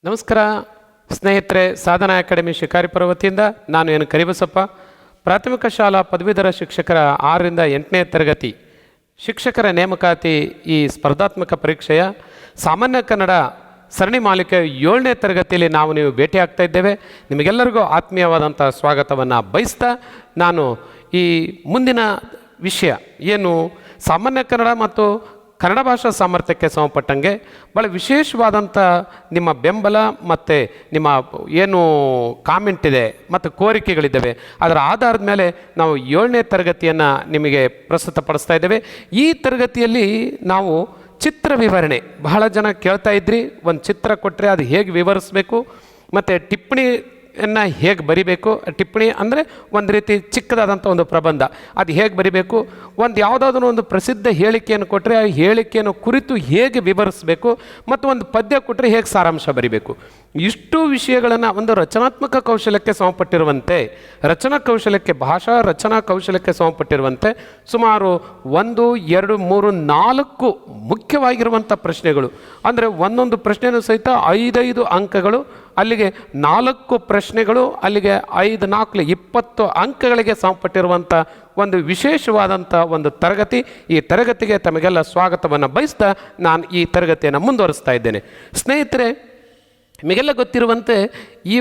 ನಮಸ್ಕಾರ ಸ್ನೇಹಿತರೆ, ಸಾಧನಾ ಅಕಾಡೆಮಿ ಶಿಕಾರಿಪುರ ವತಿಯಿಂದ ನಾನು ಏನು ಕರಿಬಸಪ್ಪ, ಪ್ರಾಥಮಿಕ ಶಾಲಾ ಪದವೀಧರ ಶಿಕ್ಷಕರ 6ರಿಂದ 8ನೇ ತರಗತಿ ಶಿಕ್ಷಕರ ನೇಮಕಾತಿ ಈ ಸ್ಪರ್ಧಾತ್ಮಕ ಪರೀಕ್ಷೆಯ ಸಾಮಾನ್ಯ ಕನ್ನಡ ಸರಣಿ ಮಾಲಿಕೆ 7ನೇ ತರಗತಿಯಲ್ಲಿ ನೀವು ಭೇಟಿ ಆಗ್ತಾ ಇದ್ದೇವೆ. ನಿಮಗೆಲ್ಲರಿಗೂ ಆತ್ಮೀಯವಾದಂಥ ಸ್ವಾಗತವನ್ನು ಬಯಸ್ತಾ ನಾನು ಈ ಮುಂದಿನ ವಿಷಯ ಏನು ಸಾಮಾನ್ಯ ಕನ್ನಡ ಮತ್ತು ಕನ್ನಡ ಭಾಷಾ ಸಾಮರ್ಥ್ಯಕ್ಕೆ ಸಂಬಂಧಪಟ್ಟಂಗೆ ಭಾಳ ವಿಶೇಷವಾದಂಥ ನಿಮ್ಮ ಬೆಂಬಲ ಮತ್ತು ನಿಮ್ಮ ಏನು ಕಾಮೆಂಟ್ ಇದೆ ಮತ್ತು ಕೋರಿಕೆಗಳಿದ್ದಾವೆ, ಅದರ ಆಧಾರದ ಮೇಲೆ ನಾವು 7ನೇ ತರಗತಿಯನ್ನು ನಿಮಗೆ ಪ್ರಸ್ತುತಪಡಿಸ್ತಾ ಇದ್ದೇವೆ. ಈ ತರಗತಿಯಲ್ಲಿ ನಾವು ಚಿತ್ರ ವಿವರಣೆ, ಬಹಳ ಜನ ಕೇಳ್ತಾ ಇದ್ರಿ, ಒಂದು ಚಿತ್ರ ಕೊಟ್ಟರೆ ಅದು ಹೇಗೆ ವಿವರಿಸಬೇಕು ಮತ್ತು ಟಿಪ್ಪಣಿಯನ್ನು ಹೇಗೆ ಬರಿಬೇಕು. ಟಿಪ್ಪಣಿ ಅಂದರೆ ಒಂದು ರೀತಿ ಚಿಕ್ಕದಾದಂಥ ಒಂದು ಪ್ರಬಂಧ, ಅದು ಹೇಗೆ ಬರಿಬೇಕು. ಒಂದು ಯಾವುದಾದ್ರೂ ಒಂದು ಪ್ರಸಿದ್ಧ ಹೇಳಿಕೆಯನ್ನು ಕೊಟ್ಟರೆ ಆ ಹೇಳಿಕೆಯನ್ನು ಕುರಿತು ಹೇಗೆ ವಿವರಿಸಬೇಕು ಮತ್ತು ಒಂದು ಪದ್ಯ ಕೊಟ್ಟರೆ ಹೇಗೆ ಸಾರಾಂಶ ಬರಿಬೇಕು. ಇಷ್ಟು ವಿಷಯಗಳನ್ನು ಒಂದು ರಚನಾತ್ಮಕ ಕೌಶಲ್ಯಕ್ಕೆ ಸಂಬಂಧಪಟ್ಟಿರುವಂತೆ, ರಚನಾ ಕೌಶಲ್ಯಕ್ಕೆ, ಭಾಷಾ ರಚನಾ ಕೌಶಲ್ಯಕ್ಕೆ ಸಂಬಂಧಪಟ್ಟಿರುವಂತೆ ಸುಮಾರು 1, 2, 3, 4 ಮುಖ್ಯವಾಗಿರುವಂಥ ಪ್ರಶ್ನೆಗಳು. ಅಂದರೆ ಒಂದೊಂದು ಪ್ರಶ್ನೆಯೂ ಸಹಿತ 5 ಅಂಕಗಳು, ಅಲ್ಲಿಗೆ 4 ಪ್ರಶ್ನೆಗಳು, ಅಲ್ಲಿಗೆ 5, 4, 20 ಅಂಕಗಳಿಗೆ ಸಂಬಂಧಪಟ್ಟಿರುವಂಥ ಒಂದು ವಿಶೇಷವಾದಂಥ ಒಂದು ತರಗತಿ. ಈ ತರಗತಿಗೆ ತಮಗೆಲ್ಲ ಸ್ವಾಗತವನ್ನು ಬಯಸ್ತಾ ನಾನು ಈ ತರಗತಿಯನ್ನು ಮುಂದುವರಿಸ್ತಾ ಇದ್ದೇನೆ. ಸ್ನೇಹಿತರೆ, ನಿಮಗೆಲ್ಲ ಗೊತ್ತಿರುವಂತೆ ಈ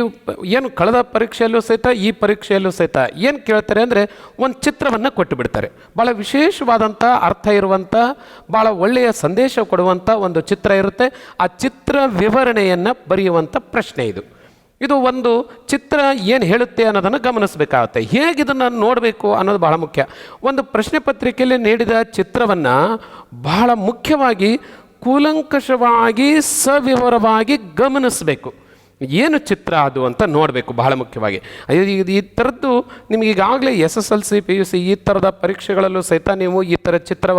ಏನು ಕಳೆದ ಪರೀಕ್ಷೆಯಲ್ಲೂ ಸಹಿತ ಈ ಪರೀಕ್ಷೆಯಲ್ಲೂ ಸಹಿತ ಏನು ಕೇಳ್ತಾರೆ ಅಂದರೆ ಒಂದು ಚಿತ್ರವನ್ನು ಕೊಟ್ಟು ಬಿಡ್ತಾರೆ. ಭಾಳ ವಿಶೇಷವಾದಂಥ ಅರ್ಥ ಇರುವಂಥ, ಭಾಳ ಒಳ್ಳೆಯ ಸಂದೇಶ ಕೊಡುವಂಥ ಒಂದು ಚಿತ್ರ ಇರುತ್ತೆ. ಆ ಚಿತ್ರ ವಿವರಣೆಯನ್ನು ಬರೆಯುವಂಥ ಪ್ರಶ್ನೆ ಇದು. ಇದು ಒಂದು ಚಿತ್ರ ಏನು ಹೇಳುತ್ತೆ ಅನ್ನೋದನ್ನು ಗಮನಿಸಬೇಕಾಗುತ್ತೆ. ಹೇಗೆ ಇದನ್ನು ನೋಡಬೇಕು ಅನ್ನೋದು ಬಹಳ ಮುಖ್ಯ. ಒಂದು ಪ್ರಶ್ನೆ ಪತ್ರಿಕೆಯಲ್ಲಿ ನೀಡಿದ ಚಿತ್ರವನ್ನು ಬಹಳ ಮುಖ್ಯವಾಗಿ ಕೂಲಂಕಷವಾಗಿ ಸವಿವರವಾಗಿ ಗಮನಿಸಬೇಕು. ಏನು ಚಿತ್ರ ಅದು ಅಂತ ನೋಡಬೇಕು ಬಹಳ ಮುಖ್ಯವಾಗಿ. ಈ ಥರದ್ದು ನಿಮಗೆ ಈಗಾಗಲೇ SSLC PUC ಈ ಥರದ ಪರೀಕ್ಷೆಗಳಲ್ಲೂ ಸಹಿತ ನೀವು ಈ ಥರ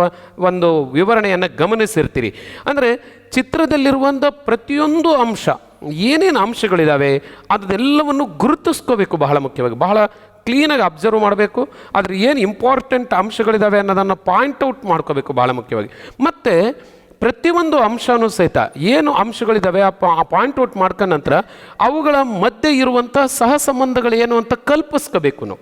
ಒಂದು ವಿವರಣೆಯನ್ನು ಗಮನಿಸಿರ್ತೀರಿ. ಅಂದರೆ ಚಿತ್ರದಲ್ಲಿರುವಂಥ ಪ್ರತಿಯೊಂದು ಅಂಶ, ಏನೇನು ಅಂಶಗಳಿದ್ದಾವೆ ಅದೆಲ್ಲವನ್ನು ಗುರುತಿಸ್ಕೋಬೇಕು ಬಹಳ ಮುಖ್ಯವಾಗಿ. ಬಹಳ ಕ್ಲೀನಾಗಿ ಅಬ್ಸರ್ವ್ ಮಾಡಬೇಕು. ಅದ್ರ ಏನು ಇಂಪಾರ್ಟೆಂಟ್ ಅಂಶಗಳಿದ್ದಾವೆ ಅನ್ನೋದನ್ನು ಪಾಯಿಂಟ್ಔಟ್ ಮಾಡ್ಕೋಬೇಕು ಬಹಳ ಮುಖ್ಯವಾಗಿ. ಮತ್ತು ಪ್ರತಿಯೊಂದು ಅಂಶವೂ ಸಹಿತ ಏನು ಅಂಶಗಳಿದ್ದಾವೆ ಆ ಪಾಯಿಂಟ್ಔಟ್ ಮಾಡ್ಕೊಂಡ ನಂತರ ಅವುಗಳ ಮಧ್ಯೆ ಇರುವಂಥ ಸಹ ಸಂಬಂಧಗಳು ಏನು ಅಂತ ಕಲ್ಪಿಸ್ಕೋಬೇಕು. ನಾವು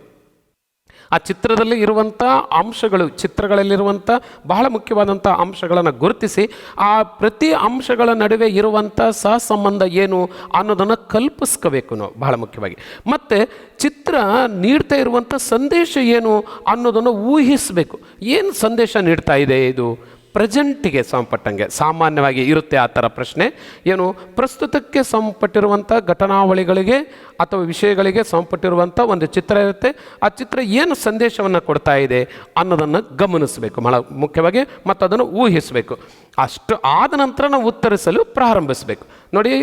ಆ ಚಿತ್ರದಲ್ಲಿ ಇರುವಂಥ ಅಂಶಗಳು, ಚಿತ್ರಗಳಲ್ಲಿರುವಂಥ ಬಹಳ ಮುಖ್ಯವಾದಂಥ ಅಂಶಗಳನ್ನು ಗುರುತಿಸಿ ಆ ಪ್ರತಿ ಅಂಶಗಳ ನಡುವೆ ಇರುವಂಥ ಸಹ ಸಂಬಂಧ ಏನು ಅನ್ನೋದನ್ನು ಕಲ್ಪಿಸ್ಕೋಬೇಕು ನಾವು ಬಹಳ ಮುಖ್ಯವಾಗಿ. ಮತ್ತು ಚಿತ್ರ ನೀಡ್ತಾ ಇರುವಂಥ ಸಂದೇಶ ಏನು ಅನ್ನೋದನ್ನು ಊಹಿಸಬೇಕು. ಏನು ಸಂದೇಶ ನೀಡ್ತಾ ಇದೆ ಇದು? ಪ್ರೆಸೆಂಟಿಗೆ ಸಂಬಂಧಪಟ್ಟಂಗೆ ಸಾಮಾನ್ಯವಾಗಿ ಇರುತ್ತೆ ಆ ಥರ ಪ್ರಶ್ನೆ. ಏನು ಪ್ರಸ್ತುತಕ್ಕೆ ಸಂಬಂಧಪಟ್ಟಿರುವಂಥ ಘಟನಾವಳಿಗಳಿಗೆ ಅಥವಾ ವಿಷಯಗಳಿಗೆ ಸಂಬಂಧಪಟ್ಟಿರುವಂಥ ಒಂದು ಚಿತ್ರ ಇರುತ್ತೆ. ಆ ಚಿತ್ರ ಏನು ಸಂದೇಶವನ್ನು ಕೊಡ್ತಾ ಇದೆ ಅನ್ನೋದನ್ನು ಗಮನಿಸಬೇಕು ಬಹಳ ಮುಖ್ಯವಾಗಿ, ಮತ್ತು ಅದನ್ನು ಊಹಿಸಬೇಕು. ಅಷ್ಟು ಆದ ನಂತರ ನಾವು ಉತ್ತರಿಸಲು ಪ್ರಾರಂಭಿಸಬೇಕು. ನೋಡಿ,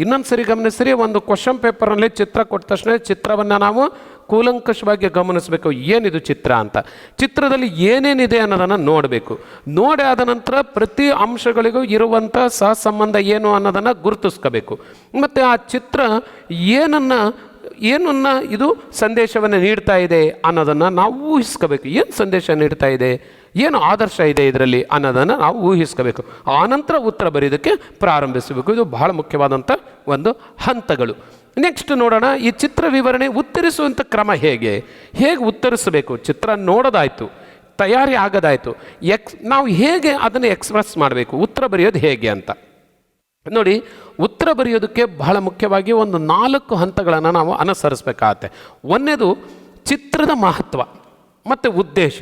ಇನ್ನೊಂದು ಸರಿ ಗಮನಿಸಿರಿ, ಒಂದು ಕ್ವಶನ್ ಪೇಪರ್ನಲ್ಲಿ ಚಿತ್ರ ಕೊಟ್ಟ ತಕ್ಷಣ ಚಿತ್ರವನ್ನು ನಾವು ಕೂಲಂಕಷವಾಗಿ ಗಮನಿಸಬೇಕು. ಏನಿದು ಚಿತ್ರ ಅಂತ, ಚಿತ್ರದಲ್ಲಿ ಏನೇನಿದೆ ಅನ್ನೋದನ್ನು ನೋಡಬೇಕು. ನೋಡಿ ಆದ ನಂತರ ಪ್ರತಿ ಅಂಶಗಳಿಗೂ ಇರುವಂಥ ಸಹ ಸಂಬಂಧ ಏನು ಅನ್ನೋದನ್ನು ಗುರುತಿಸ್ಕೋಬೇಕು. ಮತ್ತು ಆ ಚಿತ್ರ ಏನನ್ನ ಇದು ಸಂದೇಶವನ್ನು ನೀಡ್ತಾ ಇದೆ ಅನ್ನೋದನ್ನು ನಾವು ಊಹಿಸ್ಕೋಬೇಕು. ಏನು ಸಂದೇಶ ನೀಡ್ತಾ ಇದೆ, ಏನು ಆದರ್ಶ ಇದೆ ಇದರಲ್ಲಿ ಅನ್ನೋದನ್ನು ನಾವು ಊಹಿಸ್ಕೋಬೇಕು. ಆನಂತರ ಉತ್ತರ ಬರೆಯೋದಕ್ಕೆ ಪ್ರಾರಂಭಿಸಬೇಕು. ಇದು ಬಹಳ ಮುಖ್ಯವಾದಂಥ ಒಂದು ಹಂತಗಳು. ನೆಕ್ಸ್ಟ್ ನೋಡೋಣ, ಈ ಚಿತ್ರ ವಿವರಣೆ ಉತ್ತರಿಸುವಂಥ ಕ್ರಮ ಹೇಗೆ ಉತ್ತರಿಸಬೇಕು. ಚಿತ್ರ ನೋಡೋದಾಯಿತು, ತಯಾರಿ ಆಗೋದಾಯಿತು, ನಾವು ಹೇಗೆ ಅದನ್ನು ಎಕ್ಸ್ಪ್ರೆಸ್ ಮಾಡಬೇಕು, ಉತ್ತರ ಬರೆಯೋದು ಹೇಗೆ ಅಂತ ನೋಡಿ. ಉತ್ತರ ಬರೆಯೋದಕ್ಕೆ ಬಹಳ ಮುಖ್ಯವಾಗಿ ಒಂದು 4 ಹಂತಗಳನ್ನು ನಾವು ಅನುಸರಿಸಬೇಕಾಗತ್ತೆ. ಒಂದನೇದು ಚಿತ್ರದ ಮಹತ್ವ ಮತ್ತು ಉದ್ದೇಶ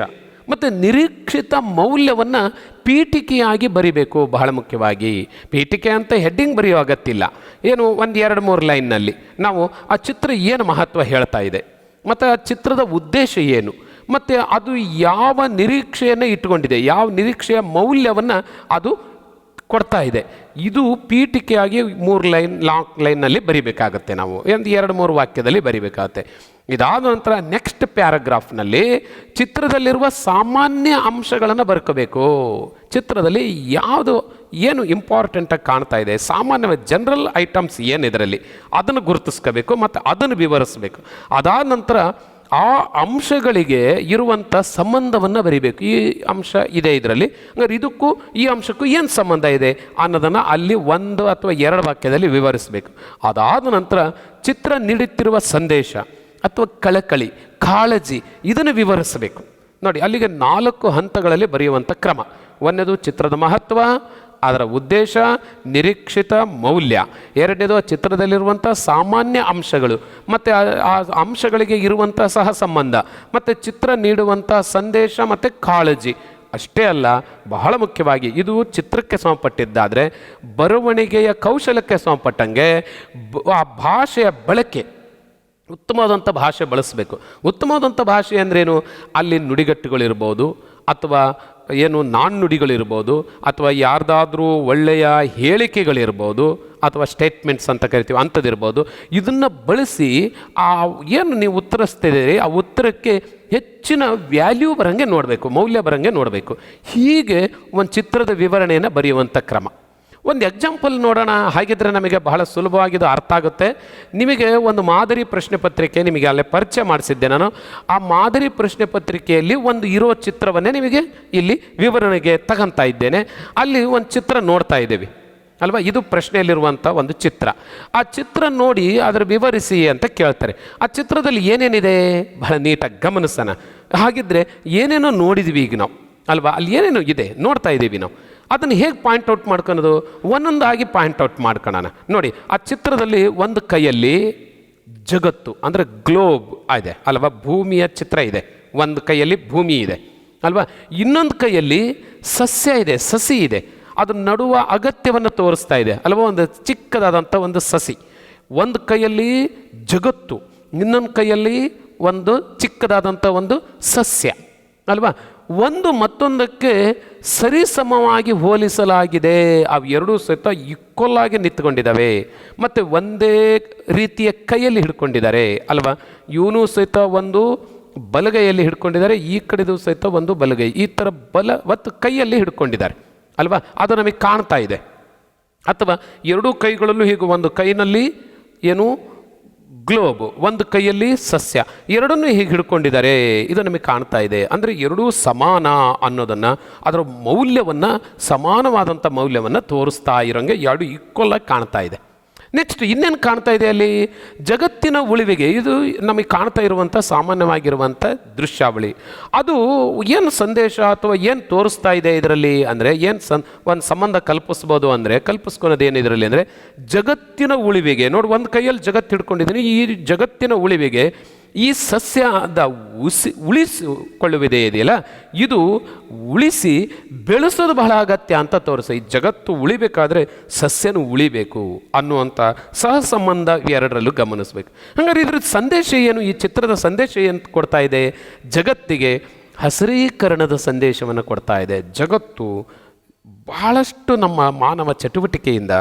ಮತ್ತು ನಿರೀಕ್ಷಿತ ಮೌಲ್ಯವನ್ನು ಪೀಠಿಕೆಯಾಗಿ ಬರಿಬೇಕು ಬಹಳ ಮುಖ್ಯವಾಗಿ. ಪೀಠಿಕೆ ಅಂತ ಹೆಡ್ಡಿಂಗ್ ಬರೆಯೋ ಅಗತ್ಯಿಲ್ಲ. ಏನು 1, 2, 3 ಲೈನ್ನಲ್ಲಿ ನಾವು ಆ ಚಿತ್ರ ಏನು ಮಹತ್ವ ಹೇಳ್ತಾ ಇದೆ ಮತ್ತು ಆ ಚಿತ್ರದ ಉದ್ದೇಶ ಏನು ಮತ್ತು ಅದು ಯಾವ ನಿರೀಕ್ಷೆಯನ್ನು ಇಟ್ಟುಕೊಂಡಿದೆ, ಯಾವ ನಿರೀಕ್ಷೆಯ ಮೌಲ್ಯವನ್ನು ಅದು ಕೊಡ್ತಾ ಇದೆ, ಇದು ಪೀಠಿಕೆಯಾಗಿ 3 ಲೈನ್ 4 ಲೈನ್ನಲ್ಲಿ ಬರಿಬೇಕಾಗತ್ತೆ. ನಾವು ಒಂದು 2-3 ವಾಕ್ಯದಲ್ಲಿ ಬರಿಬೇಕಾಗತ್ತೆ. ಇದಾದ ನಂತರ ನೆಕ್ಸ್ಟ್ ಪ್ಯಾರಾಗ್ರಾಫ್ನಲ್ಲಿ ಚಿತ್ರದಲ್ಲಿರುವ ಸಾಮಾನ್ಯ ಅಂಶಗಳನ್ನು ಬರ್ಕೋಬೇಕು. ಚಿತ್ರದಲ್ಲಿ ಏನು ಇಂಪಾರ್ಟೆಂಟಾಗಿ ಕಾಣ್ತಾ ಇದೆ, ಸಾಮಾನ್ಯವಾಗಿ ಜನರಲ್ ಐಟಮ್ಸ್ ಏನು ಇದರಲ್ಲಿ ಅದನ್ನು ಗುರುತಿಸ್ಕೋಬೇಕು ಮತ್ತು ಅದನ್ನು ವಿವರಿಸಬೇಕು. ಅದಾದ ನಂತರ ಆ ಅಂಶಗಳಿಗೆ ಇರುವಂಥ ಸಂಬಂಧವನ್ನು ಬರಿಬೇಕು. ಈ ಅಂಶ ಇದೆ ಇದರಲ್ಲಿ, ಹಂಗಾರೆ ಇದಕ್ಕೂ ಈ ಅಂಶಕ್ಕೂ ಏನು ಸಂಬಂಧ ಇದೆ ಅನ್ನೋದನ್ನು ಅಲ್ಲಿ 1 ಅಥವಾ 2 ವಾಕ್ಯದಲ್ಲಿ ವಿವರಿಸಬೇಕು. ಅದಾದ ನಂತರ ಚಿತ್ರ ನೀಡುತ್ತಿರುವ ಸಂದೇಶ ಅಥವಾ ಕಳಕಳಿ, ಕಾಳಜಿ ಇದನ್ನು ವಿವರಿಸಬೇಕು. ನೋಡಿ, ಅಲ್ಲಿಗೆ 4 ಹಂತಗಳಲ್ಲಿ ಬರೆಯುವಂಥ ಕ್ರಮ. ಒಂದನೇದು ಚಿತ್ರದ ಮಹತ್ವ, ಅದರ ಉದ್ದೇಶ, ನಿರೀಕ್ಷಿತ ಮೌಲ್ಯ. ಎರಡನೇದು ಆ ಚಿತ್ರದಲ್ಲಿರುವಂಥ ಸಾಮಾನ್ಯ ಅಂಶಗಳು ಮತ್ತು ಆ ಅಂಶಗಳಿಗೆ ಇರುವಂಥ ಸಹ ಸಂಬಂಧ, ಮತ್ತು ಚಿತ್ರ ನೀಡುವಂಥ ಸಂದೇಶ ಮತ್ತು ಕಾಳಜಿ. ಅಷ್ಟೇ ಅಲ್ಲ, ಬಹಳ ಮುಖ್ಯವಾಗಿ ಇದು ಚಿತ್ರಕ್ಕೆ ಸಂಬಂಧಪಟ್ಟಿದ್ದಾದರೆ ಬರವಣಿಗೆಯ ಕೌಶಲಕ್ಕೆ ಸಂಬಂಧಪಟ್ಟಂಗೆ ಆ ಭಾಷೆಯ ಬಳಕೆ, ಉತ್ತಮವಾದಂಥ ಭಾಷೆ ಬಳಸಬೇಕು. ಉತ್ತಮವಾದಂಥ ಭಾಷೆ ಅಂದ್ರೇನು? ಅಲ್ಲಿ ನುಡಿಗಟ್ಟುಗಳಿರ್ಬೋದು, ಅಥವಾ ಏನು ನಾಣ್ಣುಡಿಗಳಿರ್ಬೋದು, ಅಥವಾ ಯಾರ್ದಾದ್ರೂ ಒಳ್ಳೆಯ ಹೇಳಿಕೆಗಳಿರ್ಬೋದು, ಅಥವಾ ಸ್ಟೇಟ್ಮೆಂಟ್ಸ್ ಅಂತ ಕರಿತೀವಿ ಅಂಥದ್ದಿರ್ಬೋದು. ಇದನ್ನು ಬಳಸಿ ಆ ಏನು ನೀವು ಉತ್ತರಿಸ್ತಿದ್ದೀರಿ ಆ ಉತ್ತರಕ್ಕೆ ಹೆಚ್ಚಿನ ವ್ಯಾಲ್ಯೂ ಬರೋಂಗೆ ನೋಡಬೇಕು, ಮೌಲ್ಯ ಬರೋಂಗೆ ನೋಡಬೇಕು. ಹೀಗೆ ಒಂದು ಚಿತ್ರದ ವಿವರಣೆಯನ್ನು ಬರೆಯುವಂಥ ಕ್ರಮ. ಒಂದು ಎಕ್ಸಾಂಪಲ್ ನೋಡೋಣ, ಹಾಗಿದ್ರೆ ನಮಗೆ ಬಹಳ ಸುಲಭವಾಗಿದ್ದು ಅರ್ಥ ಆಗುತ್ತೆ. ನಿಮಗೆ ಒಂದು ಮಾದರಿ ಪ್ರಶ್ನೆ ಪತ್ರಿಕೆ ನಿಮಗೆ ಅಲ್ಲೇ ಪರಿಚಯ ಮಾಡಿಸಿದ್ದೆ ನಾನು. ಆ ಮಾದರಿ ಪ್ರಶ್ನೆ ಪತ್ರಿಕೆಯಲ್ಲಿ ಒಂದು ಇರೋ ಚಿತ್ರವನ್ನೇ ನಿಮಗೆ ಇಲ್ಲಿ ವಿವರಣೆಗೆ ತಗೊಂತಾ ಇದ್ದೇನೆ. ಅಲ್ಲಿ ಒಂದು ಚಿತ್ರ ನೋಡ್ತಾ ಇದ್ದೀವಿ ಅಲ್ವಾ? ಇದು ಪ್ರಶ್ನೆಯಲ್ಲಿರುವಂಥ ಒಂದು ಚಿತ್ರ. ಆ ಚಿತ್ರ ನೋಡಿ ಅದರ ವಿವರಿಸಿ ಅಂತ ಕೇಳ್ತಾರೆ. ಆ ಚಿತ್ರದಲ್ಲಿ ಏನೇನಿದೆ ಬಹಳ ನೀಟಾಗಿ ಗಮನಿಸೋಣ. ಹಾಗಿದ್ರೆ ಏನೇನೋ ನೋಡಿದ್ವಿ ಈಗ ನಾವು ಅಲ್ವಾ? ಅಲ್ಲಿ ಏನೇನೋ ಇದೆ ನೋಡ್ತಾ ಇದ್ದೀವಿ ನಾವು. ಅದನ್ನು ಹೇಗೆ ಪಾಯಿಂಟ್ಔಟ್ ಮಾಡ್ಕೊಳೋದು? ಒಂದೊಂದಾಗಿ ಪಾಯಿಂಟ್ಔಟ್ ಮಾಡ್ಕೊಳ್ಳೋಣ. ನೋಡಿ, ಆ ಚಿತ್ರದಲ್ಲಿ ಒಂದು ಕೈಯಲ್ಲಿ ಜಗತ್ತು ಅಂದರೆ ಗ್ಲೋಬ್ ಇದೆ ಅಲ್ವಾ? ಭೂಮಿಯ ಚಿತ್ರ ಇದೆ. ಒಂದು ಕೈಯಲ್ಲಿ ಭೂಮಿ ಇದೆ ಅಲ್ವಾ? ಇನ್ನೊಂದು ಕೈಯಲ್ಲಿ ಸಸ್ಯ ಇದೆ, ಸಸಿ ಇದೆ. ಅದು ನಡುವ ಅಗತ್ಯವನ್ನು ತೋರಿಸ್ತಾ ಇದೆ ಅಲ್ವಾ? ಒಂದು ಚಿಕ್ಕದಾದಂಥ ಒಂದು ಸಸಿ. ಒಂದು ಕೈಯಲ್ಲಿ ಜಗತ್ತು, ಇನ್ನೊಂದು ಕೈಯಲ್ಲಿ ಒಂದು ಚಿಕ್ಕದಾದಂಥ ಒಂದು ಸಸ್ಯ ಅಲ್ವಾ? ಒಂದು ಮತ್ತೊಂದಕ್ಕೆ ಸರಿಸಮವಾಗಿ ಹೋಲಿಸಲಾಗಿದೆ. ಅವು ಎರಡೂ ಸಹಿತ ಈಕ್ವಲ್ ಆಗಿ ನಿಂತ್ಕೊಂಡಿದ್ದಾವೆ ಮತ್ತು ಒಂದೇ ರೀತಿಯ ಕೈಯಲ್ಲಿ ಹಿಡ್ಕೊಂಡಿದ್ದಾರೆ ಅಲ್ವಾ? ಇವನು ಸಹಿತ ಒಂದು ಬಲಗೈಯಲ್ಲಿ ಹಿಡ್ಕೊಂಡಿದ್ದಾರೆ, ಈ ಕಡೆದು ಸಹಿತ ಒಂದು ಬಲಗೈ, ಈ ಥರ ಬಲವತ್ತು ಕೈಯಲ್ಲಿ ಹಿಡ್ಕೊಂಡಿದ್ದಾರೆ ಅಲ್ವಾ? ಅದು ನಮಗೆ ಕಾಣ್ತಾ ಇದೆ. ಅಥವಾ ಎರಡೂ ಕೈಗಳಲ್ಲೂ ಹೀಗೆ ಒಂದು ಕೈನಲ್ಲಿ ಏನು ಗ್ಲೋಬ್, ಒಂದು ಕೈಯಲ್ಲಿ ಸಸ್ಯ, ಎರಡನ್ನೂ ಹೀಗೆ ಹಿಡ್ಕೊಂಡಿದ್ದಾರೆ. ಇದು ನಮಗೆ ಕಾಣ್ತಾ ಇದೆ. ಅಂದರೆ ಎರಡೂ ಸಮಾನ ಅನ್ನೋದನ್ನು, ಅದರ ಮೌಲ್ಯವನ್ನು, ಸಮಾನವಾದಂಥ ಮೌಲ್ಯವನ್ನು ತೋರಿಸ್ತಾ ಇರೋಂಗೆ ಎರಡು ಈಕ್ವಲ್ ಆಗಿ ಕಾಣ್ತಾ ಇದೆ. ನೆಕ್ಸ್ಟ್ ಇನ್ನೇನು ಕಾಣ್ತಾ ಇದೆ ಅಲ್ಲಿ? ಜಗತ್ತಿನ ಉಳಿವಿಗೆ. ಇದು ನಮಗೆ ಕಾಣ್ತಾ ಇರುವಂಥ ಸಾಮಾನ್ಯವಾಗಿರುವಂಥ ದೃಶ್ಯಾವಳಿ. ಅದು ಏನು ಸಂದೇಶ ಅಥವಾ ಏನು ತೋರಿಸ್ತಾ ಇದೆ ಇದರಲ್ಲಿ ಅಂದರೆ ಏನು ಒಂದು ಸಂಬಂಧ ಕಲ್ಪಿಸ್ಬೋದು ಅಂದರೆ, ಕಲ್ಪಿಸ್ಕೊಳೋದೇನು ಇದರಲ್ಲಿ ಅಂದರೆ ಜಗತ್ತಿನ ಉಳಿವಿಗೆ. ನೋಡಿ, ಒಂದು ಕೈಯಲ್ಲಿ ಜಗತ್ತು ಹಿಡ್ಕೊಂಡಿದ್ದೀನಿ. ಈ ಜಗತ್ತಿನ ಉಳಿವಿಗೆ ಈ ಸಸ್ಯದ ಉಳಿಸಿಕೊಳ್ಳುವಿದೆ ಇದೆಯಲ್ಲ, ಇದು ಉಳಿಸಿ ಬೆಳೆಸೋದು ಬಹಳ ಅಗತ್ಯ ಅಂತ ತೋರಿಸ. ಈ ಜಗತ್ತು ಉಳಿಬೇಕಾದ್ರೆ ಸಸ್ಯನೂ ಉಳಿಬೇಕು ಅನ್ನುವಂಥ ಸಹ ಸಂಬಂಧ ಎರಡರಲ್ಲೂ ಗಮನಿಸಬೇಕು. ಹಾಗಾದ್ರೆ ಇದ್ರ ಸಂದೇಶ ಏನು? ಈ ಚಿತ್ರದ ಸಂದೇಶ ಏನು ಕೊಡ್ತಾ ಇದೆ? ಜಗತ್ತಿಗೆ ಹಸಿರೀಕರಣದ ಸಂದೇಶವನ್ನು ಕೊಡ್ತಾ ಇದೆ. ಜಗತ್ತು ಬಹಳಷ್ಟು ನಮ್ಮ ಮಾನವ ಚಟುವಟಿಕೆಯಿಂದ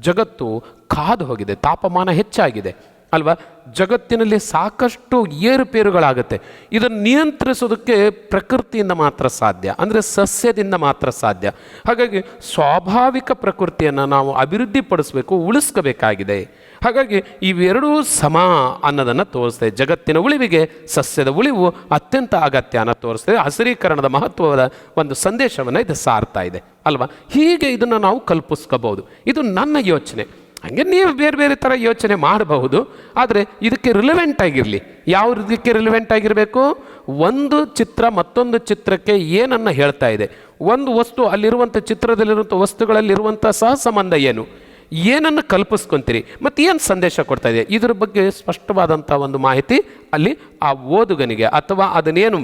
ಜಗತ್ತು ಕಾದು ಹೋಗಿದೆ, ತಾಪಮಾನ ಹೆಚ್ಚಾಗಿದೆ ಅಲ್ವಾ? ಜಗತ್ತಿನಲ್ಲಿ ಸಾಕಷ್ಟು ಏರುಪೇರುಗಳಾಗುತ್ತೆ. ಇದನ್ನು ನಿಯಂತ್ರಿಸೋದಕ್ಕೆ ಪ್ರಕೃತಿಯಿಂದ ಮಾತ್ರ ಸಾಧ್ಯ, ಅಂದರೆ ಸಸ್ಯದಿಂದ ಮಾತ್ರ ಸಾಧ್ಯ. ಹಾಗಾಗಿ ಸ್ವಾಭಾವಿಕ ಪ್ರಕೃತಿಯನ್ನು ನಾವು ಅಭಿವೃದ್ಧಿಪಡಿಸಬೇಕು, ಉಳಿಸ್ಕೋಬೇಕಾಗಿದೆ. ಹಾಗಾಗಿ ಇವೆರಡೂ ಸಮ ಅನ್ನೋದನ್ನು ತೋರಿಸ್ತದೆ. ಜಗತ್ತಿನ ಉಳಿವಿಗೆ ಸಸ್ಯದ ಉಳಿವು ಅತ್ಯಂತ ಅಗತ್ಯ ಅನ್ನೋ ತೋರಿಸ್ತದೆ. ಹಸಿರೀಕರಣದ ಮಹತ್ವದ ಒಂದು ಸಂದೇಶವನ್ನು ಇದು ಸಾರ್ತಾ ಇದೆ ಅಲ್ವಾ? ಹೀಗೆ ಇದನ್ನು ನಾವು ಕಲ್ಪಿಸ್ಕೋಬಹುದು. ಇದು ನನ್ನ ಯೋಚನೆ. ಹಾಗೆ ನೀವು ಬೇರೆ ಬೇರೆ ಥರ ಯೋಚನೆ ಮಾಡಬಹುದು, ಆದರೆ ಇದಕ್ಕೆ ರಿಲೆವೆಂಟ್ ಆಗಿರಲಿ. ಯಾವುದಕ್ಕೆ ರಿಲೆವೆಂಟ್ ಆಗಿರಬೇಕು? ಒಂದು ಚಿತ್ರ ಮತ್ತೊಂದು ಚಿತ್ರಕ್ಕೆ ಏನನ್ನು ಹೇಳ್ತಾ ಇದೆ, ಒಂದು ವಸ್ತು ಅಲ್ಲಿರುವಂಥ ಚಿತ್ರದಲ್ಲಿರುವಂಥ ವಸ್ತುಗಳಲ್ಲಿರುವಂಥ ಸಹ ಸಂಬಂಧ ಏನು, ಏನನ್ನು ಕಲ್ಪಿಸ್ಕೊತೀರಿ ಮತ್ತು ಏನು ಸಂದೇಶ ಕೊಡ್ತಾ ಇದೆ, ಇದ್ರ ಬಗ್ಗೆ ಸ್ಪಷ್ಟವಾದಂಥ ಒಂದು ಮಾಹಿತಿ ಅಲ್ಲಿ ಆ ಓದುಗನಿಗೆ ಅಥವಾ ಅದನ್ನೇನು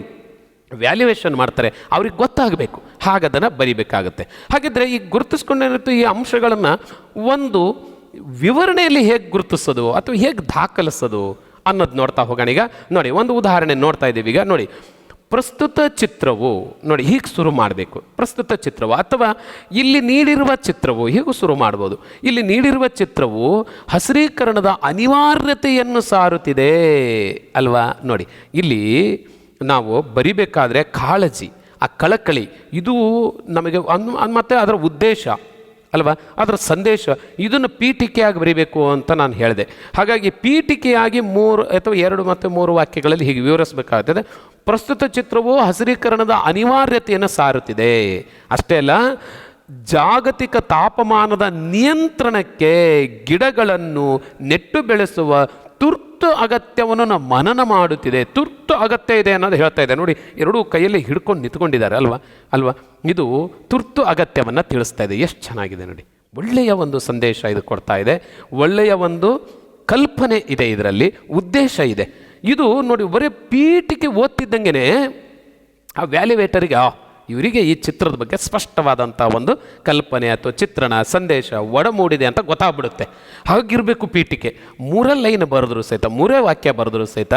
ವ್ಯಾಲ್ಯೂಯೇಷನ್ ಮಾಡ್ತಾರೆ ಅವ್ರಿಗೆ ಗೊತ್ತಾಗಬೇಕು. ಹಾಗದನ್ನು ಬರಿಬೇಕಾಗುತ್ತೆ. ಹಾಗಿದ್ರೆ ಈಗ ಗುರುತಿಸ್ಕೊಂಡಿರುತ್ತೆ ಈ ಅಂಶಗಳನ್ನು ಒಂದು ವಿವರಣೆಯಲ್ಲಿ ಹೇಗೆ ಗುರುತಿಸೋದು ಅಥವಾ ಹೇಗೆ ದಾಖಲಿಸೋದು ಅನ್ನೋದು ನೋಡ್ತಾ ಹೋಗೋಣ. ಈಗ ನೋಡಿ, ಒಂದು ಉದಾಹರಣೆ ನೋಡ್ತಾ ಇದ್ದೀವಿ. ಈಗ ನೋಡಿ, ಪ್ರಸ್ತುತ ಚಿತ್ರವು, ನೋಡಿ ಹೀಗೆ ಶುರು ಮಾಡಬೇಕು. ಪ್ರಸ್ತುತ ಚಿತ್ರವು ಅಥವಾ ಇಲ್ಲಿ ನೀಡಿರುವ ಚಿತ್ರವು, ಹೀಗೂ ಶುರು ಮಾಡ್ಬೋದು. ಇಲ್ಲಿ ನೀಡಿರುವ ಚಿತ್ರವು ಹಸಿರೀಕರಣದ ಅನಿವಾರ್ಯತೆಯನ್ನು ಸಾರುತ್ತಿದೆ ಅಲ್ವಾ? ನೋಡಿ, ಇಲ್ಲಿ ನಾವು ಬರಿಬೇಕಾದ್ರೆ ಕಾಳಜಿ, ಆ ಕಳಕಳಿ, ಇದು ನಮಗೆ ಮತ್ತು ಅದರ ಉದ್ದೇಶ ಅಲ್ವಾ, ಅದರ ಸಂದೇಶ ಇದನ್ನು ಪೀಠಿಕೆಯಾಗಿ ಬರೀಬೇಕು ಅಂತ ನಾನು ಹೇಳಿದೆ. ಹಾಗಾಗಿ ಪೀಠಿಕೆಯಾಗಿ 3 ಅಥವಾ 2 ಮತ್ತು 3 ವಾಕ್ಯಗಳಲ್ಲಿ ಹೀಗೆ ವಿವರಿಸಬೇಕಾಗ್ತದೆ. ಪ್ರಸ್ತುತ ಚಿತ್ರವು ಹಸಿರೀಕರಣದ ಅನಿವಾರ್ಯತೆಯನ್ನು ಸಾರುತ್ತಿದೆ. ಅಷ್ಟೇ ಅಲ್ಲ, ಜಾಗತಿಕ ತಾಪಮಾನದ ನಿಯಂತ್ರಣಕ್ಕೆ ಗಿಡಗಳನ್ನು ನೆಟ್ಟು ಬೆಳೆಸುವ ತುರ್ತು ಅಗತ್ಯವನ್ನು ನಾವು ಮನನ ಮಾಡುತ್ತಿದೆ. ತುರ್ತು ಅಗತ್ಯ ಇದೆ ಅನ್ನೋದು ಹೇಳ್ತಾ ಇದೆ. ನೋಡಿ, ಎರಡೂ ಕೈಯಲ್ಲಿ ಹಿಡ್ಕೊಂಡು ನಿಂತ್ಕೊಂಡಿದ್ದಾರೆ ಅಲ್ವಾ. ಇದು ತುರ್ತು ಅಗತ್ಯವನ್ನು ತಿಳಿಸ್ತಾ ಇದೆ. ಎಷ್ಟು ಚೆನ್ನಾಗಿದೆ ನೋಡಿ. ಒಳ್ಳೆಯ ಒಂದು ಸಂದೇಶ ಇದು ಕೊಡ್ತಾ ಇದೆ. ಒಳ್ಳೆಯ ಒಂದು ಕಲ್ಪನೆ ಇದೆ, ಇದರಲ್ಲಿ ಉದ್ದೇಶ ಇದೆ. ಇದು ನೋಡಿ, ಬರೀ ಪೀಠಿಕೆ ಓದ್ತಿದ್ದಂಗೆ ಆ ವ್ಯಾಲ್ಯುವೇಟರಿಗೆ ಇವರಿಗೆ ಈ ಚಿತ್ರದ ಬಗ್ಗೆ ಸ್ಪಷ್ಟವಾದಂಥ ಒಂದು ಕಲ್ಪನೆ ಅಥವಾ ಚಿತ್ರಣ ಸಂದೇಶ ಒಡಮೂಡಿದೆ ಅಂತ ಗೊತ್ತಾಗ್ಬಿಡುತ್ತೆ. ಹಾಗಿರಬೇಕು ಪೀಠಿಕೆ. 3 ಲೈನ್ ಬರೆದ್ರು ಸಹಿತ, 3 ವಾಕ್ಯ ಬರೆದ್ರು ಸಹಿತ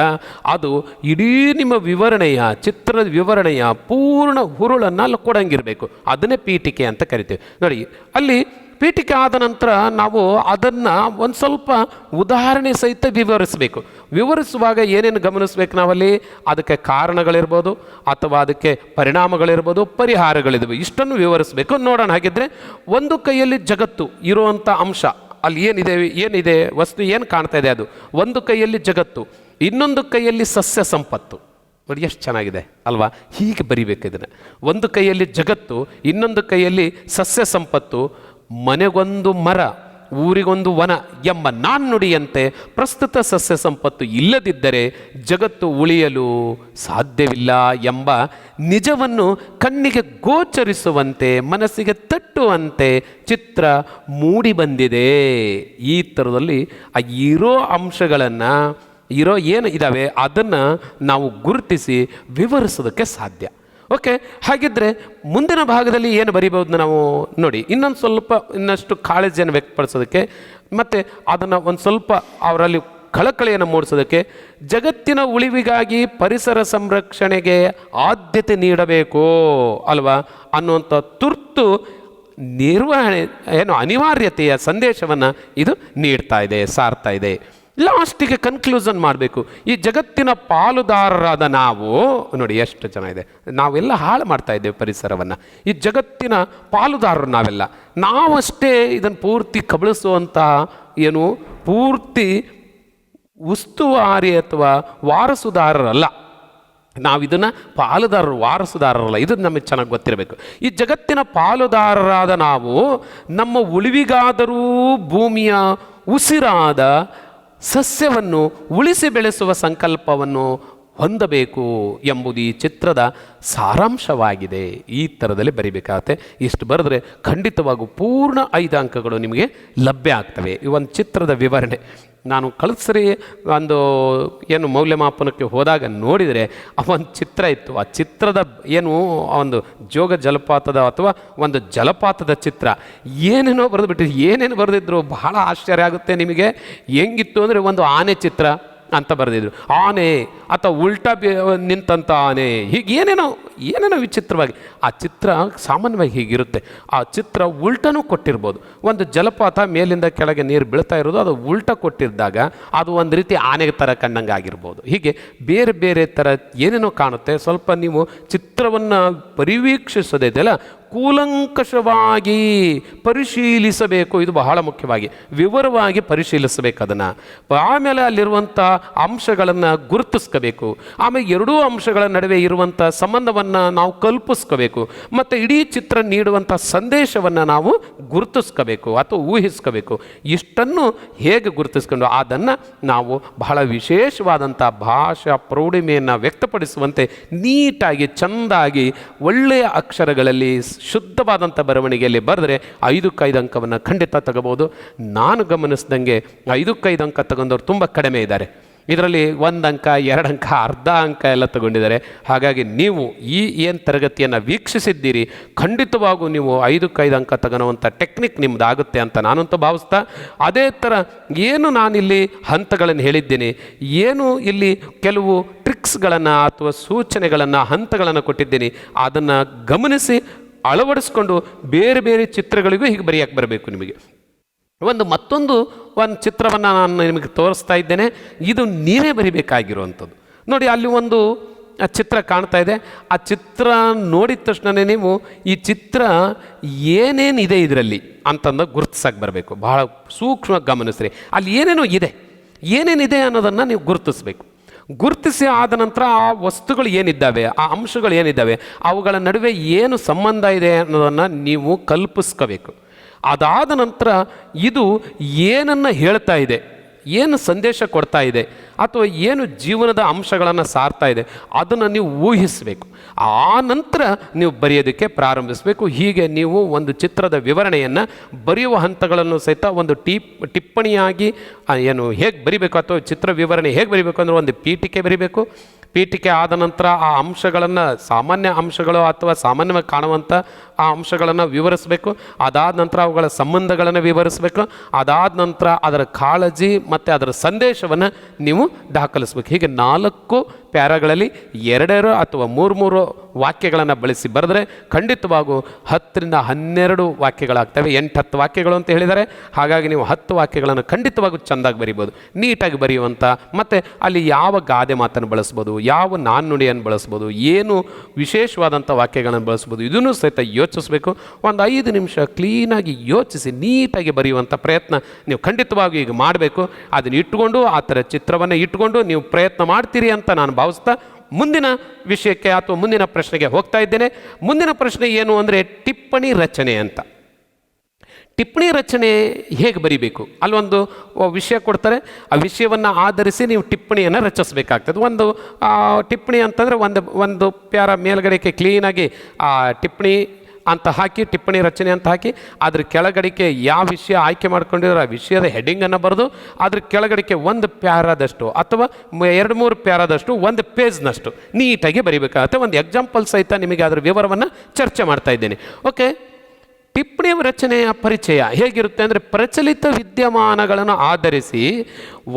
ಅದು ಇಡೀ ನಿಮ್ಮ ವಿವರಣೆಯ, ಚಿತ್ರದ ವಿವರಣೆಯ ಪೂರ್ಣ ಹುರುಳನ್ನು ಅಲ್ಲಿ ಕೊಡಂಗಿರಬೇಕು. ಅದನ್ನೇ ಪೀಠಿಕೆ ಅಂತ ಕರಿತೀವಿ. ನೋಡಿ, ಅಲ್ಲಿ ಪೀಠಿಕೆ ಆದ ನಂತರ ನಾವು ಅದನ್ನು ಒಂದು ಸ್ವಲ್ಪ ಉದಾಹರಣೆ ಸಹಿತ ವಿವರಿಸಬೇಕು. ವಿವರಿಸುವಾಗ ಏನೇನು ಗಮನಿಸ್ಬೇಕು ನಾವಲ್ಲಿ? ಅದಕ್ಕೆ ಕಾರಣಗಳಿರ್ಬೋದು, ಅಥವಾ ಅದಕ್ಕೆ ಪರಿಣಾಮಗಳಿರ್ಬೋದು, ಪರಿಹಾರಗಳಿರ್ಬೋದು, ಇಷ್ಟನ್ನು ವಿವರಿಸಬೇಕು. ನೋಡೋಣ. ಹಾಗಿದ್ರೆ ಒಂದು ಕೈಯಲ್ಲಿ ಜಗತ್ತು ಇರುವಂಥ ಅಂಶ, ಅಲ್ಲಿ ಏನಿದೆ ವಸ್ತು ಏನು ಕಾಣ್ತಾ ಇದೆ, ಅದು ಒಂದು ಕೈಯಲ್ಲಿ ಜಗತ್ತು, ಇನ್ನೊಂದು ಕೈಯಲ್ಲಿ ಸಸ್ಯ ಸಂಪತ್ತು. ನೋಡಿ ಎಷ್ಟು ಚೆನ್ನಾಗಿದೆ ಅಲ್ವಾ. ಹೀಗೆ ಬರಿಬೇಕು ಇದನ್ನು. ಒಂದು ಕೈಯಲ್ಲಿ ಜಗತ್ತು, ಇನ್ನೊಂದು ಕೈಯಲ್ಲಿ ಸಸ್ಯ ಸಂಪತ್ತು, ಮನೆಗೊಂದು ಮರ, ಊರಿಗೊಂದು ವನ ಎಂಬ ನಾಣ್ಣುಡಿಯಂತೆ ಪ್ರಸ್ತುತ ಸಸ್ಯ ಸಂಪತ್ತು ಇಲ್ಲದಿದ್ದರೆ ಜಗತ್ತು ಉಳಿಯಲು ಸಾಧ್ಯವಿಲ್ಲ ಎಂಬ ನಿಜವನ್ನು ಕಣ್ಣಿಗೆ ಗೋಚರಿಸುವಂತೆ, ಮನಸ್ಸಿಗೆ ತಟ್ಟುವಂತೆ ಚಿತ್ರ ಮೂಡಿ ಬಂದಿದೆ. ಈ ಥರದಲ್ಲಿ ಆ ಇರೋ ಅಂಶಗಳನ್ನು, ಏನು ಇದ್ದಾವೆ ಅದನ್ನು ನಾವು ಗುರುತಿಸಿ ವಿವರಿಸೋದಕ್ಕೆ ಸಾಧ್ಯ. ಓಕೆ, ಹಾಗಿದ್ರೆ ಮುಂದಿನ ಭಾಗದಲ್ಲಿ ಏನು ಬರಿಬೋದು ನಾವು ನೋಡಿ. ಇನ್ನಷ್ಟು ಕಾಳಜಿಯನ್ನು ವ್ಯಕ್ತಪಡಿಸೋದಕ್ಕೆ ಮತ್ತು ಅದನ್ನು ಒಂದು ಸ್ವಲ್ಪ ಅವರಲ್ಲಿ ಕಳಕಳಿಯನ್ನು ಮೂಡಿಸೋದಕ್ಕೆ, ಜಗತ್ತಿನ ಉಳಿವಿಗಾಗಿ ಪರಿಸರ ಸಂರಕ್ಷಣೆಗೆ ಆದ್ಯತೆ ನೀಡಬೇಕು ಅಲ್ವಾ ಅನ್ನುವಂಥ ತುರ್ತು ನಿರ್ವಹಣೆ ಅನಿವಾರ್ಯತೆಯ ಸಂದೇಶವನ್ನು ಇದು ನೀಡ್ತಾ ಇದೆ, ಸಾರ್ತಾ ಇದೆ. ಲಾಸ್ಟಿಗೆ ಕನ್ಕ್ಲೂಷನ್ ಮಾಡಬೇಕು. ಈ ಜಗತ್ತಿನ ಪಾಲುದಾರರಾದ ನಾವು, ನೋಡಿ ಎಷ್ಟು ಚೆನ್ನಾಗಿದೆ, ನಾವೆಲ್ಲ ಹಾಳು ಮಾಡ್ತಾ ಇದ್ದೇವೆ ಪರಿಸರವನ್ನು. ಈ ಜಗತ್ತಿನ ಪಾಲುದಾರರು ನಾವಷ್ಟೇ ಇದನ್ನು ಪೂರ್ತಿ ಕಬಳಿಸುವಂತಹ ಪೂರ್ತಿ ಉಸ್ತುವಾರಿ ಅಥವಾ ವಾರಸುದಾರರಲ್ಲ. ನಾವು ಇದನ್ನು ವಾರಸುದಾರರಲ್ಲ. ಇದು ನಮಗೆ ಚೆನ್ನಾಗಿ ಗೊತ್ತಿರಬೇಕು. ಈ ಜಗತ್ತಿನ ಪಾಲುದಾರರಾದ ನಾವು ನಮ್ಮ ಉಳಿವಿಗಾದರೂ ಭೂಮಿಯ ಉಸಿರಾದ ಸಸ್ಯವನ್ನು ಉಳಿಸಿ ಬೆಳೆಸುವ ಸಂಕಲ್ಪವನ್ನು ಹೊಂದಬೇಕು ಎಂಬುದು ಈ ಚಿತ್ರದ ಸಾರಾಂಶವಾಗಿದೆ. ಈ ಥರದಲ್ಲಿ ಬರಿಬೇಕಾಗತ್ತೆ. ಇಷ್ಟು ಬರೆದ್ರೆ ಖಂಡಿತವಾಗೂ ಪೂರ್ಣ 5 ಅಂಕಗಳು ನಿಮಗೆ ಲಭ್ಯ ಆಗ್ತವೆ. ಈ ಒಂದು ಚಿತ್ರದ ವಿವರಣೆ ನಾನು ಕಳಿಸ್ರಿ ಒಂದು ಮೌಲ್ಯಮಾಪನಕ್ಕೆ ಹೋದಾಗ ನೋಡಿದರೆ ಆ ಒಂದು ಚಿತ್ರ ಇತ್ತು. ಆ ಚಿತ್ರದ ಒಂದು ಜೋಗ ಜಲಪಾತದ ಅಥವಾ ಒಂದು ಜಲಪಾತದ ಚಿತ್ರ ಏನೇನೋ ಬರೆದುಬಿಟ್ಟಿದ್ರು. ಏನೇನು ಬರೆದಿದ್ರು ಬಹಳ ಆಶ್ಚರ್ಯ ಆಗುತ್ತೆ ನಿಮಗೆ. ಹೆಂಗಿತ್ತು ಅಂದರೆ ಒಂದು ಆನೆ ಚಿತ್ರ ಅಂತ ಬರೆದಿದ್ರು. ಆನೆ ಅಥವಾ ಉಲ್ಟಾ ನಿಂತಂಥ ಆನೆ, ಹೀಗೆ ಏನೇನೋ ವಿಚಿತ್ರವಾಗಿ. ಆ ಚಿತ್ರ ಸಾಮಾನ್ಯವಾಗಿ ಹೀಗಿರುತ್ತೆ. ಆ ಚಿತ್ರ ಉಲ್ಟನೂ ಕೊಟ್ಟಿರ್ಬೋದು. ಒಂದು ಜಲಪಾತ ಮೇಲಿಂದ ಕೆಳಗೆ ನೀರು ಬೀಳ್ತಾ ಇರೋದು, ಅದು ಉಲ್ಟ ಕೊಟ್ಟಿದ್ದಾಗ ಅದು ಒಂದು ರೀತಿ ಆನೆಗೆ ಥರ ಕಂಡಂಗೆ ಆಗಿರ್ಬೋದು. ಹೀಗೆ ಬೇರೆ ಬೇರೆ ಥರ ಏನೇನೋ ಕಾಣುತ್ತೆ. ಸ್ವಲ್ಪ ನೀವು ಚಿತ್ರವನ್ನು ಪರಿವೀಕ್ಷಿಸೋದಿದೆಯಲ್ಲ, ಕೂಲಂಕಷವಾಗಿ ಪರಿಶೀಲಿಸಬೇಕು. ಇದು ಬಹಳ ಮುಖ್ಯವಾಗಿ ವಿವರವಾಗಿ ಪರಿಶೀಲಿಸಬೇಕು ಅದನ್ನು. ಆಮೇಲೆ ಅಲ್ಲಿರುವಂಥ ಅಂಶಗಳನ್ನು ಗುರುತಿಸ್ಕೋಬೇಕು. ಆಮೇಲೆ ಎರಡೂ ಅಂಶಗಳ ನಡುವೆ ಇರುವಂಥ ಸಂಬಂಧವನ್ನು ನಾವು ಕಲ್ಪಿಸ್ಕೋಬೇಕು. ಮತ್ತು ಇಡೀ ಚಿತ್ರ ನೀಡುವಂಥ ಸಂದೇಶವನ್ನು ನಾವು ಗುರುತಿಸ್ಕೋಬೇಕು ಅಥವಾ ಊಹಿಸ್ಕೋಬೇಕು. ಇಷ್ಟನ್ನು ಹೇಗೆ ಗುರುತಿಸ್ಕೊಂಡು ಅದನ್ನು ನಾವು ಬಹಳ ವಿಶೇಷವಾದಂಥ ಭಾಷಾ ಪ್ರೌಢಿಮೆಯನ್ನು ವ್ಯಕ್ತಪಡಿಸುವಂತೆ ನೀಟಾಗಿ ಚೆಂದಾಗಿ ಒಳ್ಳೆಯ ಅಕ್ಷರಗಳಲ್ಲಿ ಶುದ್ಧವಾದಂಥ ಬರವಣಿಗೆಯಲ್ಲಿ ಬರೆದ್ರೆ 5ಕ್ಕೆ 5 ಅಂಕವನ್ನು ಖಂಡಿತ ತಗೋಬೋದು. ನಾನು ಗಮನಿಸಿದಂಗೆ 5ಕ್ಕೆ 5 ಅಂಕ ತಗೊಂಡವ್ರು ತುಂಬ ಕಡಿಮೆ ಇದ್ದಾರೆ. ಇದರಲ್ಲಿ 1 ಅಂಕ 2 ಅಂಕ ಅರ್ಧ ಅಂಕ ಎಲ್ಲ ತಗೊಂಡಿದ್ದಾರೆ. ಹಾಗಾಗಿ ನೀವು ಏನು ತರಗತಿಯನ್ನು ವೀಕ್ಷಿಸಿದ್ದೀರಿ, ಖಂಡಿತವಾಗೂ ನೀವು 5ಕ್ಕೆ 5 ಅಂಕ ತಗೊಳ್ಳುವಂಥ ಟೆಕ್ನಿಕ್ ನಿಮ್ಮದಾಗುತ್ತೆ ಅಂತ ನಾನಂತೂ ಭಾವಿಸ್ತಾ, ಅದೇ ಥರ ನಾನಿಲ್ಲಿ ಹಂತಗಳನ್ನು ಹೇಳಿದ್ದೀನಿ, ಇಲ್ಲಿ ಕೆಲವು ಟ್ರಿಕ್ಸ್ಗಳನ್ನು ಅಥವಾ ಸೂಚನೆಗಳನ್ನು ಹಂತಗಳನ್ನು ಕೊಟ್ಟಿದ್ದೀನಿ, ಅದನ್ನು ಗಮನಿಸಿ ಅಳವಡಿಸ್ಕೊಂಡು ಬೇರೆ ಬೇರೆ ಚಿತ್ರಗಳಿಗೂ ಹೀಗೆ ಬರೆಯಕ್ಕೆ ಬರಬೇಕು. ನಿಮಗೆ ಮತ್ತೊಂದು ಚಿತ್ರವನ್ನು ನಾನು ನಿಮಗೆ ತೋರಿಸ್ತಾ ಇದ್ದೇನೆ. ಇದು ನೀವೇ ಬರಿಬೇಕಾಗಿರುವಂಥದ್ದು. ನೋಡಿ, ಅಲ್ಲಿ ಒಂದು ಆ ಚಿತ್ರ ಕಾಣ್ತಾ ಇದೆ. ಆ ಚಿತ್ರ ನೋಡಿದ ತಕ್ಷಣವೇ ನೀವು ಈ ಚಿತ್ರ ಏನೇನಿದೆ ಇದರಲ್ಲಿ ಅಂತಂದು ಗುರುತಿಸಕ್ಕೆ ಬರಬೇಕು. ಬಹಳ ಸೂಕ್ಷ್ಮವಾಗಿ ಗಮನಿಸ್ರಿ. ಅಲ್ಲಿ ಏನೇನಿದೆ ಅನ್ನೋದನ್ನು ನೀವು ಗುರುತಿಸ್ಬೇಕು. ಗುರುತಿಸಿ ಆದ ನಂತರ ಆ ವಸ್ತುಗಳು ಏನಿದ್ದಾವೆ, ಆ ಅಂಶಗಳು ಏನಿದ್ದಾವೆ, ಅವುಗಳ ನಡುವೆ ಏನು ಸಂಬಂಧ ಇದೆ ಅನ್ನೋದನ್ನು ನೀವು ಕಲ್ಪಿಸ್ಕೋಬೇಕು. ಅದಾದ ನಂತರ ಇದು ಏನನ್ನು ಹೇಳ್ತಾ ಇದೆ, ಏನು ಸಂದೇಶ ಕೊಡ್ತಾ ಇದೆ, ಅಥವಾ ಏನು ಜೀವನದ ಅಂಶಗಳನ್ನು ಸಾರ್ತಾ ಇದೆ, ಅದನ್ನು ನೀವು ಊಹಿಸಬೇಕು. ಆ ನಂತರ ನೀವು ಬರೆಯೋದಕ್ಕೆ ಪ್ರಾರಂಭಿಸಬೇಕು. ಹೀಗೆ ನೀವು ಒಂದು ಚಿತ್ರದ ವಿವರಣೆಯನ್ನು ಬರೆಯುವ ಹಂತಗಳನ್ನು ಸಹಿತ ಒಂದು ಟಿಪ್ಪಣಿಯಾಗಿ ಹೇಗೆ ಬರಿಬೇಕು, ಅಥವಾ ಚಿತ್ರ ವಿವರಣೆ ಹೇಗೆ ಬರಿಬೇಕು ಅಂದರೆ ಒಂದು ಪೀಠಿಕೆ ಬರಿಬೇಕು. ಪೀಠಿಕೆ ಆದ ನಂತರ ಆ ಅಂಶಗಳನ್ನು, ಸಾಮಾನ್ಯ ಅಂಶಗಳು ಅಥವಾ ಸಾಮಾನ್ಯವಾಗಿ ಕಾಣುವಂಥ ಆ ಅಂಶಗಳನ್ನು ವಿವರಿಸಬೇಕು. ಅದಾದ ನಂತರ ಅವುಗಳ ಸಂಬಂಧಗಳನ್ನು ವಿವರಿಸಬೇಕು. ಅದಾದ ನಂತರ ಅದರ ಕಾಳಜಿ ಮತ್ತು ಅದರ ಸಂದೇಶವನ್ನು ನೀವು ದಾಖಲಿಸ್ಬೇಕು. ಹೀಗೆ 4 ಪ್ಯಾರಾಗಳಲ್ಲಿ 2 ಅಥವಾ 3 ವಾಕ್ಯಗಳನ್ನು ಬಳಸಿ ಬರೆದ್ರೆ ಖಂಡಿತವಾಗೂ 10 ರಿಂದ 12 ವಾಕ್ಯಗಳಾಗ್ತವೆ. 8-10 ವಾಕ್ಯಗಳು ಅಂತ ಹೇಳಿದ್ದಾರೆ. ಹಾಗಾಗಿ ನೀವು 10 ವಾಕ್ಯಗಳನ್ನು ಖಂಡಿತವಾಗೂ ಚೆಂದಾಗಿ ಬರಿಬೋದು, ನೀಟಾಗಿ ಬರೆಯುವಂಥ. ಮತ್ತು ಅಲ್ಲಿ ಯಾವ ಗಾದೆ ಮಾತನ್ನು ಬಳಸ್ಬೋದು, ಯಾವ ನಾಣ್ಣುಡಿಯನ್ನು ಬಳಸ್ಬೋದು, ಏನು ವಿಶೇಷವಾದಂಥ ವಾಕ್ಯಗಳನ್ನು ಬಳಸ್ಬೋದು, ಇದನ್ನು ಸಹಿತ ಯೋಚಿಸಬೇಕು. ಒಂದು 5 ನಿಮಿಷ ಕ್ಲೀನಾಗಿ ಯೋಚಿಸಿ ನೀಟಾಗಿ ಬರೆಯುವಂಥ ಪ್ರಯತ್ನ ನೀವು ಖಂಡಿತವಾಗಿ ಈಗ ಮಾಡಬೇಕು. ಅದನ್ನು ಇಟ್ಟುಕೊಂಡು, ಆ ಥರ ಚಿತ್ರವನ್ನು ಇಟ್ಟುಕೊಂಡು ನೀವು ಪ್ರಯತ್ನ ಮಾಡ್ತೀರಿ ಅಂತ ನಾನು ಭಾವಿಸ್ತಾ ಮುಂದಿನ ವಿಷಯಕ್ಕೆ ಅಥವಾ ಮುಂದಿನ ಪ್ರಶ್ನೆಗೆ ಹೋಗ್ತಾ ಇದ್ದೇನೆ. ಮುಂದಿನ ಪ್ರಶ್ನೆ ಏನು ಅಂದರೆ ಟಿಪ್ಪಣಿ ರಚನೆ ಅಂತ. ಟಿಪ್ಪಣಿ ರಚನೆ ಹೇಗೆ ಬರಿಬೇಕು? ಅಲ್ಲೊಂದು ವಿಷಯ ಕೊಡ್ತಾರೆ, ಆ ವಿಷಯವನ್ನು ಆಧರಿಸಿ ನೀವು ಟಿಪ್ಪಣಿಯನ್ನು ರಚಿಸಬೇಕಾಗ್ತದೆ. ಒಂದು ಟಿಪ್ಪಣಿ ಅಂತಂದರೆ ಒಂದು ಪ್ಯಾರ ಮೇಲ್ಗಡೆಗೆ ಕ್ಲೀನಾಗಿ ಆ ಟಿಪ್ಪಣಿ ಅಂತ ಹಾಕಿ, ಟಿಪ್ಪಣಿ ರಚನೆ ಅಂತ ಹಾಕಿ, ಅದ್ರ ಕೆಳಗಡೆಗೆ ಯಾವ ವಿಷಯ ಆಯ್ಕೆ ಮಾಡ್ಕೊಂಡಿರೋ ಆ ವಿಷಯದ ಹೆಡ್ಡಿಂಗನ್ನು ಬರೆದು ಅದ್ರ ಕೆಳಗಡೆಗೆ 1 ಪ್ಯಾರಾದಷ್ಟು ಅಥವಾ 2-3 ಪ್ಯಾರಾದಷ್ಟು 1 ಪೇಜ್ನಷ್ಟು ನೀಟಾಗಿ ಬರಿಬೇಕಾಗುತ್ತೆ. ಒಂದು ಎಕ್ಸಾಂಪಲ್ ಸಹಿತ ನಿಮಗೆ ಅದರ ವಿವರವನ್ನು ಚರ್ಚೆ ಮಾಡ್ತಾ ಇದ್ದೇನೆ. ಓಕೆ, ಟಿಪ್ಪಣಿ ರಚನೆಯ ಪರಿಚಯ ಹೇಗಿರುತ್ತೆ ಅಂದರೆ, ಪ್ರಚಲಿತ ವಿದ್ಯಮಾನಗಳನ್ನು ಆಧರಿಸಿ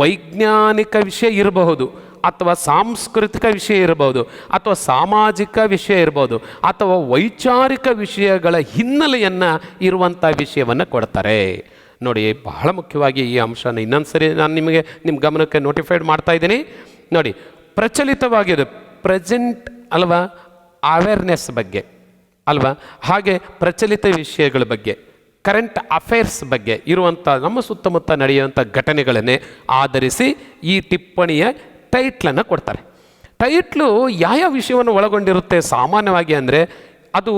ವೈಜ್ಞಾನಿಕ ವಿಷಯ ಇರಬಹುದು, ಅಥವಾ ಸಾಂಸ್ಕೃತಿಕ ವಿಷಯ ಇರಬಹುದು, ಅಥವಾ ಸಾಮಾಜಿಕ ವಿಷಯ ಇರಬಹುದು, ಅಥವಾ ವೈಚಾರಿಕ ವಿಷಯಗಳ ಹಿನ್ನೆಲೆಯನ್ನು ಇರುವಂಥ ವಿಷಯವನ್ನು ಕೊಡ್ತಾರೆ. ನೋಡಿ, ಬಹಳ ಮುಖ್ಯವಾಗಿ ಈ ಅಂಶನ ಇನ್ನೊಂದು ಸರಿ ನಾನು ನಿಮ್ಮ ಗಮನಕ್ಕೆ ನೋಟಿಫೈಡ್ ಮಾಡ್ತಾ ಇದ್ದೀನಿ. ನೋಡಿ, ಪ್ರಚಲಿತವಾಗಿದೆ, ಪ್ರೆಸೆಂಟ್ ಅಲ್ವಾ, ಅವೇರ್ನೆಸ್ ಬಗ್ಗೆ ಅಲ್ವಾ, ಹಾಗೆ ಪ್ರಚಲಿತ ವಿಷಯಗಳ ಬಗ್ಗೆ, ಕರೆಂಟ್ ಅಫೇರ್ಸ್ ಬಗ್ಗೆ ಇರುವಂಥ ನಮ್ಮ ಸುತ್ತಮುತ್ತ ನಡೆಯುವಂಥ ಘಟನೆಗಳನ್ನೇ ಆಧರಿಸಿ ಈ ಟಿಪ್ಪಣಿಯ ಟೈಟ್ಲನ್ನು ಕೊಡ್ತಾರೆ. ಟೈಟ್ಲು ಯಾವ ವಿಷಯವನ್ನು ಒಳಗೊಂಡಿರುತ್ತೆ ಸಾಮಾನ್ಯವಾಗಿ ಅಂದರೆ, ಅದು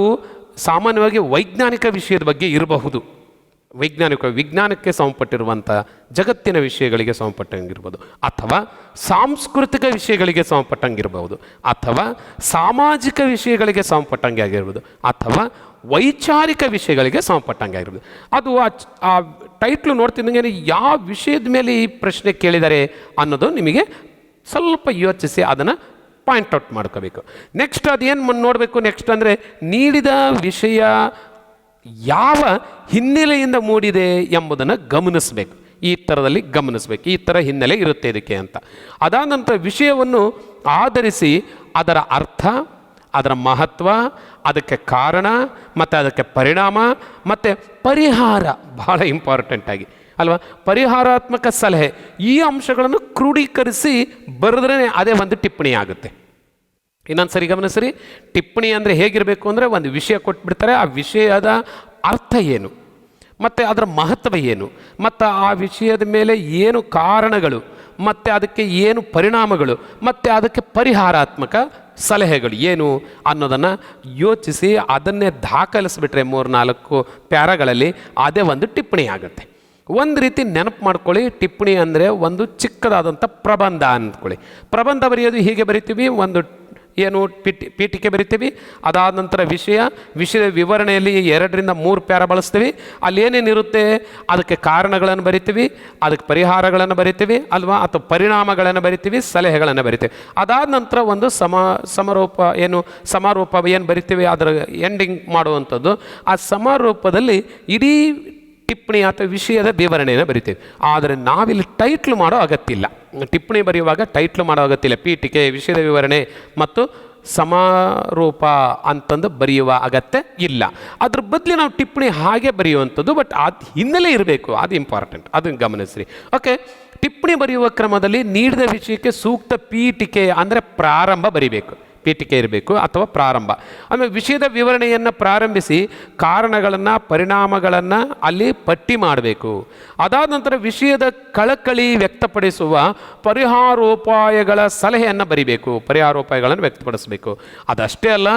ಸಾಮಾನ್ಯವಾಗಿ ವೈಜ್ಞಾನಿಕ ವಿಷಯದ ಬಗ್ಗೆ ಇರಬಹುದು. ವಿಜ್ಞಾನಕ್ಕೆ ಸಂಬಂಧಪಟ್ಟಿರುವಂಥ ಜಗತ್ತಿನ ವಿಷಯಗಳಿಗೆ ಸಂಬಂಧಪಟ್ಟಂಗಿರ್ಬೋದು, ಅಥವಾ ಸಾಂಸ್ಕೃತಿಕ ವಿಷಯಗಳಿಗೆ ಸಂಬಂಧಪಟ್ಟಂಗಿರ್ಬೋದು, ಅಥವಾ ಸಾಮಾಜಿಕ ವಿಷಯಗಳಿಗೆ ಸಂಬಂಧಪಟ್ಟಂಗೆ ಆಗಿರ್ಬೋದು, ಅಥವಾ ವೈಚಾರಿಕ ವಿಷಯಗಳಿಗೆ ಸಂಬಂಧಪಟ್ಟಂಗೆ ಆಗಿರ್ಬೋದು. ಅದು ಆ ಟೈಟ್ಲು ನೋಡ್ತಿದ್ದಂಗೆ ಯಾವ ವಿಷಯದ ಮೇಲೆ ಈ ಪ್ರಶ್ನೆ ಕೇಳಿದ್ದಾರೆ ಅನ್ನೋದು ನಿಮಗೆ ಸ್ವಲ್ಪ ಯೋಚಿಸಿ ಅದನ್ನು ಪಾಯಿಂಟ್ ಔಟ್ ಮಾಡ್ಕೋಬೇಕು. ನೆಕ್ಸ್ಟ್ ಅದೇನು ನೋಡಬೇಕು ನೆಕ್ಸ್ಟ್ ಅಂದರೆ, ನೀಡಿದ ವಿಷಯ ಯಾವ ಹಿನ್ನೆಲೆಯಿಂದ ಮೂಡಿದೆ ಎಂಬುದನ್ನು ಗಮನಿಸಬೇಕು. ಈ ಥರದಲ್ಲಿ ಗಮನಿಸಬೇಕು, ಈ ಥರ ಹಿನ್ನೆಲೆ ಇರುತ್ತೆ ಇದಕ್ಕೆ ಅಂತ. ಅದಾದ ನಂತರ ವಿಷಯವನ್ನು ಆಧರಿಸಿ ಅದರ ಅರ್ಥ, ಅದರ ಮಹತ್ವ, ಅದಕ್ಕೆ ಕಾರಣ ಮತ್ತು ಅದಕ್ಕೆ ಪರಿಣಾಮ ಮತ್ತು ಪರಿಹಾರ, ಬಹಳ ಇಂಪಾರ್ಟೆಂಟಾಗಿ ಅಲ್ವಾ, ಪರಿಹಾರಾತ್ಮಕ ಸಲಹೆ, ಈ ಅಂಶಗಳನ್ನು ಕ್ರೋಢೀಕರಿಸಿ ಬರೆದ್ರೆ ಅದೇ ಒಂದು ಟಿಪ್ಪಣಿ ಆಗುತ್ತೆ. ಇನ್ನೊಂದು ಸರಿ ಗಮನಿಸ್ರಿ, ಟಿಪ್ಪಣಿ ಅಂದರೆ ಹೇಗಿರಬೇಕು ಅಂದರೆ, ಒಂದು ವಿಷಯ ಕೊಟ್ಬಿಡ್ತಾರೆ, ಆ ವಿಷಯದ ಅರ್ಥ ಏನು ಮತ್ತು ಅದರ ಮಹತ್ವ ಏನು ಮತ್ತು ಆ ವಿಷಯದ ಮೇಲೆ ಏನು ಕಾರಣಗಳು ಮತ್ತು ಅದಕ್ಕೆ ಏನು ಪರಿಣಾಮಗಳು ಮತ್ತು ಅದಕ್ಕೆ ಪರಿಹಾರಾತ್ಮಕ ಸಲಹೆಗಳು ಏನು ಅನ್ನೋದನ್ನು ಯೋಚಿಸಿ ಅದನ್ನೇ ದಾಖಲಿಸಿಬಿಟ್ರೆ 3-4 ಪ್ಯಾರಾಗಳಲ್ಲಿ ಅದೇ ಒಂದು ಟಿಪ್ಪಣಿ ಆಗುತ್ತೆ. ಒಂದು ರೀತಿ ನೆನಪು ಮಾಡ್ಕೊಳ್ಳಿ, ಟಿಪ್ಪಣಿ ಅಂದರೆ ಒಂದು ಚಿಕ್ಕದಾದಂಥ ಪ್ರಬಂಧ ಅಂದ್ಕೊಳ್ಳಿ. ಪ್ರಬಂಧ ಬರೆಯೋದು ಹೀಗೆ ಬರಿತೀವಿ, ಒಂದು ಪೀಠಿಕೆ ಬರಿತೀವಿ, ಅದಾದ ನಂತರ ವಿಷಯದ ವಿವರಣೆಯಲ್ಲಿ 2-3 ಪ್ಯಾರ ಬಳಸ್ತೀವಿ. ಅಲ್ಲಿ ಏನೇನಿರುತ್ತೆ ಅದಕ್ಕೆ ಕಾರಣಗಳನ್ನು ಬರಿತೀವಿ, ಅದಕ್ಕೆ ಪರಿಹಾರಗಳನ್ನು ಬರಿತೀವಿ ಅಲ್ವಾ, ಅಥವಾ ಪರಿಣಾಮಗಳನ್ನು ಬರಿತೀವಿ, ಸಲಹೆಗಳನ್ನು ಬರಿತೀವಿ. ಅದಾದ ನಂತರ ಒಂದು ಸಮಾರೋಪ ಏನು ಬರಿತೀವಿ, ಅದರ ಎಂಡಿಂಗ್ ಮಾಡುವಂಥದ್ದು. ಆ ಸಮಾರೋಪದಲ್ಲಿ ಇಡೀ ಟಿಪ್ಪಣಿ ಅಥವಾ ವಿಷಯದ ವಿವರಣೆಯನ್ನು ಬರಿತೀವಿ. ಆದರೆ ನಾವಿಲ್ಲಿ ಟೈಟ್ಲು ಮಾಡೋ ಅಗತ್ಯ ಇಲ್ಲ. ಟಿಪ್ಪಣಿ ಬರೆಯುವಾಗ ಟೈಟ್ಲು ಮಾಡೋ ಅಗತ್ಯ ಇಲ್ಲ. ಪೀಠಿಕೆ, ವಿಷಯದ ವಿವರಣೆ ಮತ್ತು ಸಮಾರೋಪ ಅಂತಂದು ಬರೆಯುವ ಅಗತ್ಯ ಇಲ್ಲ. ಅದ್ರ ಬದಲು ನಾವು ಟಿಪ್ಪಣಿ ಹಾಗೆ ಬರೆಯುವಂಥದ್ದು, ಬಟ್ ಅದು ಹಿನ್ನೆಲೆ ಇರಬೇಕು, ಅದು ಇಂಪಾರ್ಟೆಂಟ್, ಅದನ್ನು ಗಮನಿಸ್ರಿ. ಓಕೆ, ಟಿಪ್ಪಣಿ ಬರೆಯುವ ಕ್ರಮದಲ್ಲಿ ನೀಡಿದ ವಿಷಯಕ್ಕೆ ಸೂಕ್ತ ಪೀಠಿಕೆ ಅಂದರೆ ಪ್ರಾರಂಭ ಬರಿಬೇಕು. ಪೀಠಿಕೆ ಇರಬೇಕು ಅಥವಾ ಪ್ರಾರಂಭ. ಆಮೇಲೆ ವಿಷಯದ ವಿವರಣೆಯನ್ನು ಪ್ರಾರಂಭಿಸಿ ಕಾರಣಗಳನ್ನು ಪರಿಣಾಮಗಳನ್ನು ಅಲ್ಲಿ ಪಟ್ಟಿ ಮಾಡಬೇಕು. ಅದಾದ ನಂತರ ವಿಷಯದ ಕಳಕಳಿ ವ್ಯಕ್ತಪಡಿಸುವ ಪರಿಹಾರೋಪಾಯಗಳ ಸಲಹೆಯನ್ನು ಬರಿಬೇಕು, ಪರಿಹಾರೋಪಾಯಗಳನ್ನು ವ್ಯಕ್ತಪಡಿಸಬೇಕು. ಅದಷ್ಟೇ ಅಲ್ಲ,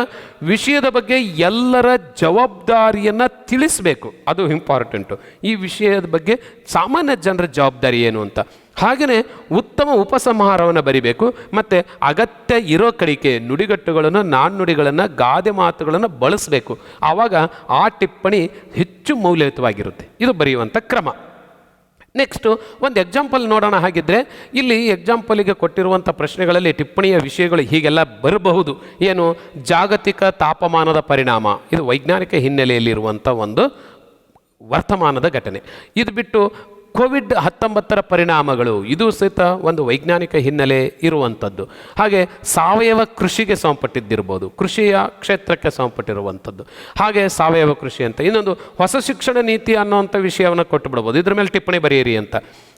ವಿಷಯದ ಬಗ್ಗೆ ಎಲ್ಲರ ಜವಾಬ್ದಾರಿಯನ್ನು ತಿಳಿಸಬೇಕು. ಅದು ಇಂಪಾರ್ಟೆಂಟು. ಈ ವಿಷಯದ ಬಗ್ಗೆ ಸಾಮಾನ್ಯ ಜನರ ಜವಾಬ್ದಾರಿ ಏನು ಅಂತ. ಹಾಗೆಯೇ ಉತ್ತಮ ಉಪಸಂಹಾರವನ್ನು ಬರಿಬೇಕು. ಮತ್ತು ಅಗತ್ಯ ಇರೋ ಕಡೆಗೆ ನುಡಿಗಟ್ಟುಗಳನ್ನು, ನಾಣ್ಣುಡಿಗಳನ್ನು, ಗಾದೆ ಮಾತುಗಳನ್ನು ಬಳಸಬೇಕು. ಆವಾಗ ಆ ಟಿಪ್ಪಣಿ ಹೆಚ್ಚು ಮೌಲ್ಯಯುತವಾಗಿರುತ್ತೆ. ಇದು ಬರೆಯುವಂಥ ಕ್ರಮ. ನೆಕ್ಸ್ಟು ಒಂದು ಎಕ್ಸಾಂಪಲ್ ನೋಡೋಣ. ಹಾಗಿದ್ದರೆ ಇಲ್ಲಿ ಎಕ್ಸಾಂಪಲಿಗೆ ಕೊಟ್ಟಿರುವಂಥ ಪ್ರಶ್ನೆಗಳಲ್ಲಿ ಟಿಪ್ಪಣಿಯ ವಿಷಯಗಳು ಹೀಗೆಲ್ಲ ಬರಬಹುದು. ಏನು? ಜಾಗತಿಕ ತಾಪಮಾನದ ಪರಿಣಾಮ, ಇದು ವೈಜ್ಞಾನಿಕ ಹಿನ್ನೆಲೆಯಲ್ಲಿರುವಂಥ ಒಂದು ವರ್ತಮಾನದ ಘಟನೆ. ಇದು ಬಿಟ್ಟು ಕೋವಿಡ್-19 ಪರಿಣಾಮಗಳು, ಇದು ಸಹಿತ ಒಂದು ವೈಜ್ಞಾನಿಕ ಹಿನ್ನೆಲೆ ಇರುವಂಥದ್ದು. ಹಾಗೆ ಸಾವಯವ ಕೃಷಿಗೆ ಸಂಬಂಧಪಟ್ಟಿದ್ದಿರ್ಬೋದು, ಕೃಷಿಯ ಕ್ಷೇತ್ರಕ್ಕೆ ಸಂಬಂಧಪಟ್ಟಿರುವಂಥದ್ದು. ಹಾಗೆ ಸಾವಯವ ಕೃಷಿ ಅಂತ ಇನ್ನೊಂದು ಹೊಸ ಶಿಕ್ಷಣ ನೀತಿ ಅನ್ನೋವಂಥ ವಿಷಯವನ್ನು ಕೊಟ್ಟು ಬಿಡ್ಬೋದು, ಇದ್ರ ಮೇಲೆ ಟಿಪ್ಪಣಿ ಬರೆಯಿರಿ ಅಂತ.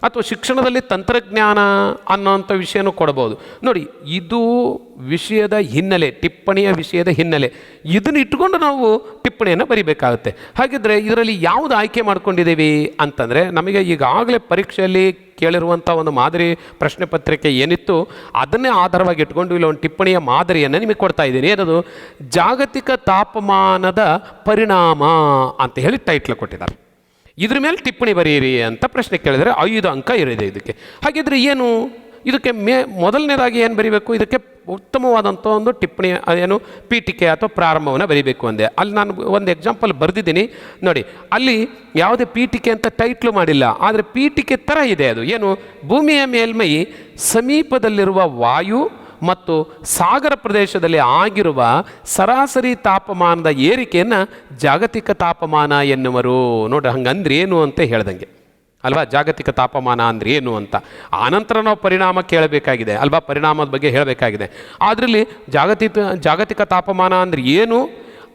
ಅಥವಾ ಶಿಕ್ಷಣದಲ್ಲಿ ತಂತ್ರಜ್ಞಾನ ಅನ್ನೋವಂಥ ವಿಷಯನೂ ಕೊಡ್ಬೋದು. ನೋಡಿ, ಇದು ವಿಷಯದ ಹಿನ್ನೆಲೆ, ಟಿಪ್ಪಣಿಯ ವಿಷಯದ ಹಿನ್ನೆಲೆ, ಇದನ್ನು ಇಟ್ಕೊಂಡು ನಾವು ಟಿಪ್ಪಣಿಯನ್ನು ಬರಿಬೇಕಾಗುತ್ತೆ. ಹಾಗಿದ್ರೆ ಇದರಲ್ಲಿ ಯಾವುದು ಆಯ್ಕೆ ಮಾಡ್ಕೊಂಡಿದ್ದೀವಿ ಅಂತಂದರೆ, ನಮಗೆ ಈಗಾಗಲೇ ಪರೀಕ್ಷೆಯಲ್ಲಿ ಕೇಳಿರುವಂಥ ಒಂದು ಮಾದರಿ ಪ್ರಶ್ನೆ ಪತ್ರಿಕೆ ಏನಿತ್ತು ಅದನ್ನೇ ಆಧಾರವಾಗಿ ಇಟ್ಕೊಂಡು ಇಲ್ಲಿ ಒಂದು ಟಿಪ್ಪಣಿಯ ಮಾದರಿಯನ್ನು ನಿಮಗೆ ಕೊಡ್ತಾ ಇದ್ದೀನಿ. ಏನದು? ಜಾಗತಿಕ ತಾಪಮಾನದ ಪರಿಣಾಮ ಅಂತ ಹೇಳಿ ಟೈಟ್ಲ್ ಕೊಟ್ಟಿದ್ದಾರೆ. ಇದ್ರ ಮೇಲೆ ಟಿಪ್ಪಣಿ ಬರೆಯಿರಿ ಅಂತ ಪ್ರಶ್ನೆ ಕೇಳಿದರೆ 5 ಅಂಕ ಇರಿದೆ ಇದಕ್ಕೆ. ಹಾಗಿದ್ರೆ ಏನು ಇದಕ್ಕೆ ಮೊದಲನೇದಾಗಿ ಏನು ಬರೀಬೇಕು? ಇದಕ್ಕೆ ಉತ್ತಮವಾದಂಥ ಒಂದು ಟಿಪ್ಪಣಿ, ಏನು ಪೀಠಿಕೆ ಅಥವಾ ಪ್ರಾರಂಭವನ್ನು ಬರೀಬೇಕು ಅಂದೆ. ಅಲ್ಲಿ ನಾನು ಒಂದು ಎಕ್ಸಾಂಪಲ್ ಬರೆದಿದ್ದೀನಿ ನೋಡಿ. ಅಲ್ಲಿ ಯಾವುದೇ ಪೀಠಿಕೆ ಅಂತ ಟೈಟ್ಲು ಮಾಡಿಲ್ಲ, ಆದರೆ ಪೀಠಿಕೆ ಥರ ಇದೆ. ಅದು ಏನು? ಭೂಮಿಯ ಮೇಲ್ಮೈ ಸಮೀಪದಲ್ಲಿರುವ ವಾಯು ಮತ್ತು ಸಾಗರ ಪ್ರದೇಶದಲ್ಲಿ ಆಗಿರುವ ಸರಾಸರಿ ತಾಪಮಾನದ ಏರಿಕೆಯನ್ನು ಜಾಗತಿಕ ತಾಪಮಾನ ಎನ್ನುವರು. ನೋಡ್ರಿ, ಹಂಗಂದ್ರೆ ಏನು ಅಂತ ಹೇಳ್ದಂಗೆ ಅಲ್ವಾ? ಜಾಗತಿಕ ತಾಪಮಾನ ಅಂದರೆ ಏನು ಅಂತ ಆನಂತರ ನಾವು ಪರಿಣಾಮ ಕೇಳಬೇಕಾಗಿದೆ ಅಲ್ವಾ? ಪರಿಣಾಮದ ಬಗ್ಗೆ ಹೇಳಬೇಕಾಗಿದೆ. ಅದರಲ್ಲಿ ಜಾಗತಿಕ ತಾಪಮಾನ ಅಂದರೆ ಏನು,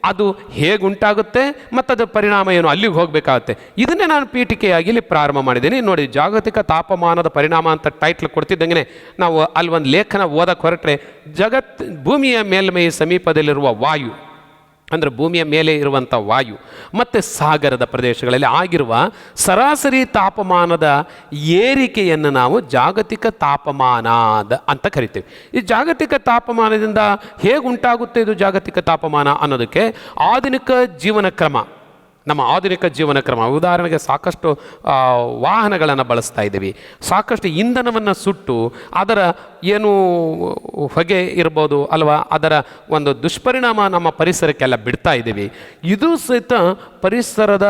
ಅದು ಹೇಗುಂಟಾಗುತ್ತೆ ಮತ್ತು ಅದರ ಪರಿಣಾಮ ಏನು, ಅಲ್ಲಿಗೆ ಹೋಗಬೇಕಾಗುತ್ತೆ. ಇದನ್ನೇ ನಾನು ಪೀಠಿಕೆಯಾಗಿ ಇಲ್ಲಿ ಪ್ರಾರಂಭ ಮಾಡಿದ್ದೀನಿ. ನೋಡಿ, ಜಾಗತಿಕ ತಾಪಮಾನದ ಪರಿಣಾಮ ಅಂತ ಟೈಟ್ಲ್ ಕೊಡ್ತಿದ್ದಂಗೆ ನಾವು ಅಲ್ಲಿ ಒಂದು ಲೇಖನ ಓದಕ್ಕೆ ಹೊರಟ್ರೆ, ಭೂಮಿಯ ಮೇಲ್ಮೈ ಸಮೀಪದಲ್ಲಿರುವ ವಾಯು ಅಂದರೆ ಭೂಮಿಯ ಮೇಲೆ ಇರುವಂಥ ವಾಯು ಮತ್ತು ಸಾಗರದ ಪ್ರದೇಶಗಳಲ್ಲಿ ಆಗಿರುವ ಸರಾಸರಿ ತಾಪಮಾನದ ಏರಿಕೆಯನ್ನು ನಾವು ಜಾಗತಿಕ ತಾಪಮಾನ ಅಂತ ಕರಿತೀವಿ. ಈ ಜಾಗತಿಕ ತಾಪಮಾನದಿಂದ ಹೇಗೆ ಉಂಟಾಗುತ್ತೆ ಇದು ಜಾಗತಿಕ ತಾಪಮಾನ ಅನ್ನೋದಕ್ಕೆ ಆಧುನಿಕ ಜೀವನ ಕ್ರಮ, ನಮ್ಮ ಆಧುನಿಕ ಜೀವನ ಕ್ರಮ, ಉದಾಹರಣೆಗೆ ಸಾಕಷ್ಟು ವಾಹನಗಳನ್ನು ಬಳಸ್ತಾ ಇದ್ದೀವಿ, ಸಾಕಷ್ಟು ಇಂಧನವನ್ನು ಸುಟ್ಟು ಅದರ ಏನು ಹೊಗೆ ಇರ್ಬೋದು ಅಲ್ವಾ, ಅದರ ಒಂದು ದುಷ್ಪರಿಣಾಮ ನಮ್ಮ ಪರಿಸರಕ್ಕೆಲ್ಲ ಬಿಡ್ತಾ ಇದ್ದೀವಿ. ಇದು ಸಹಿತ ಪರಿಸರದ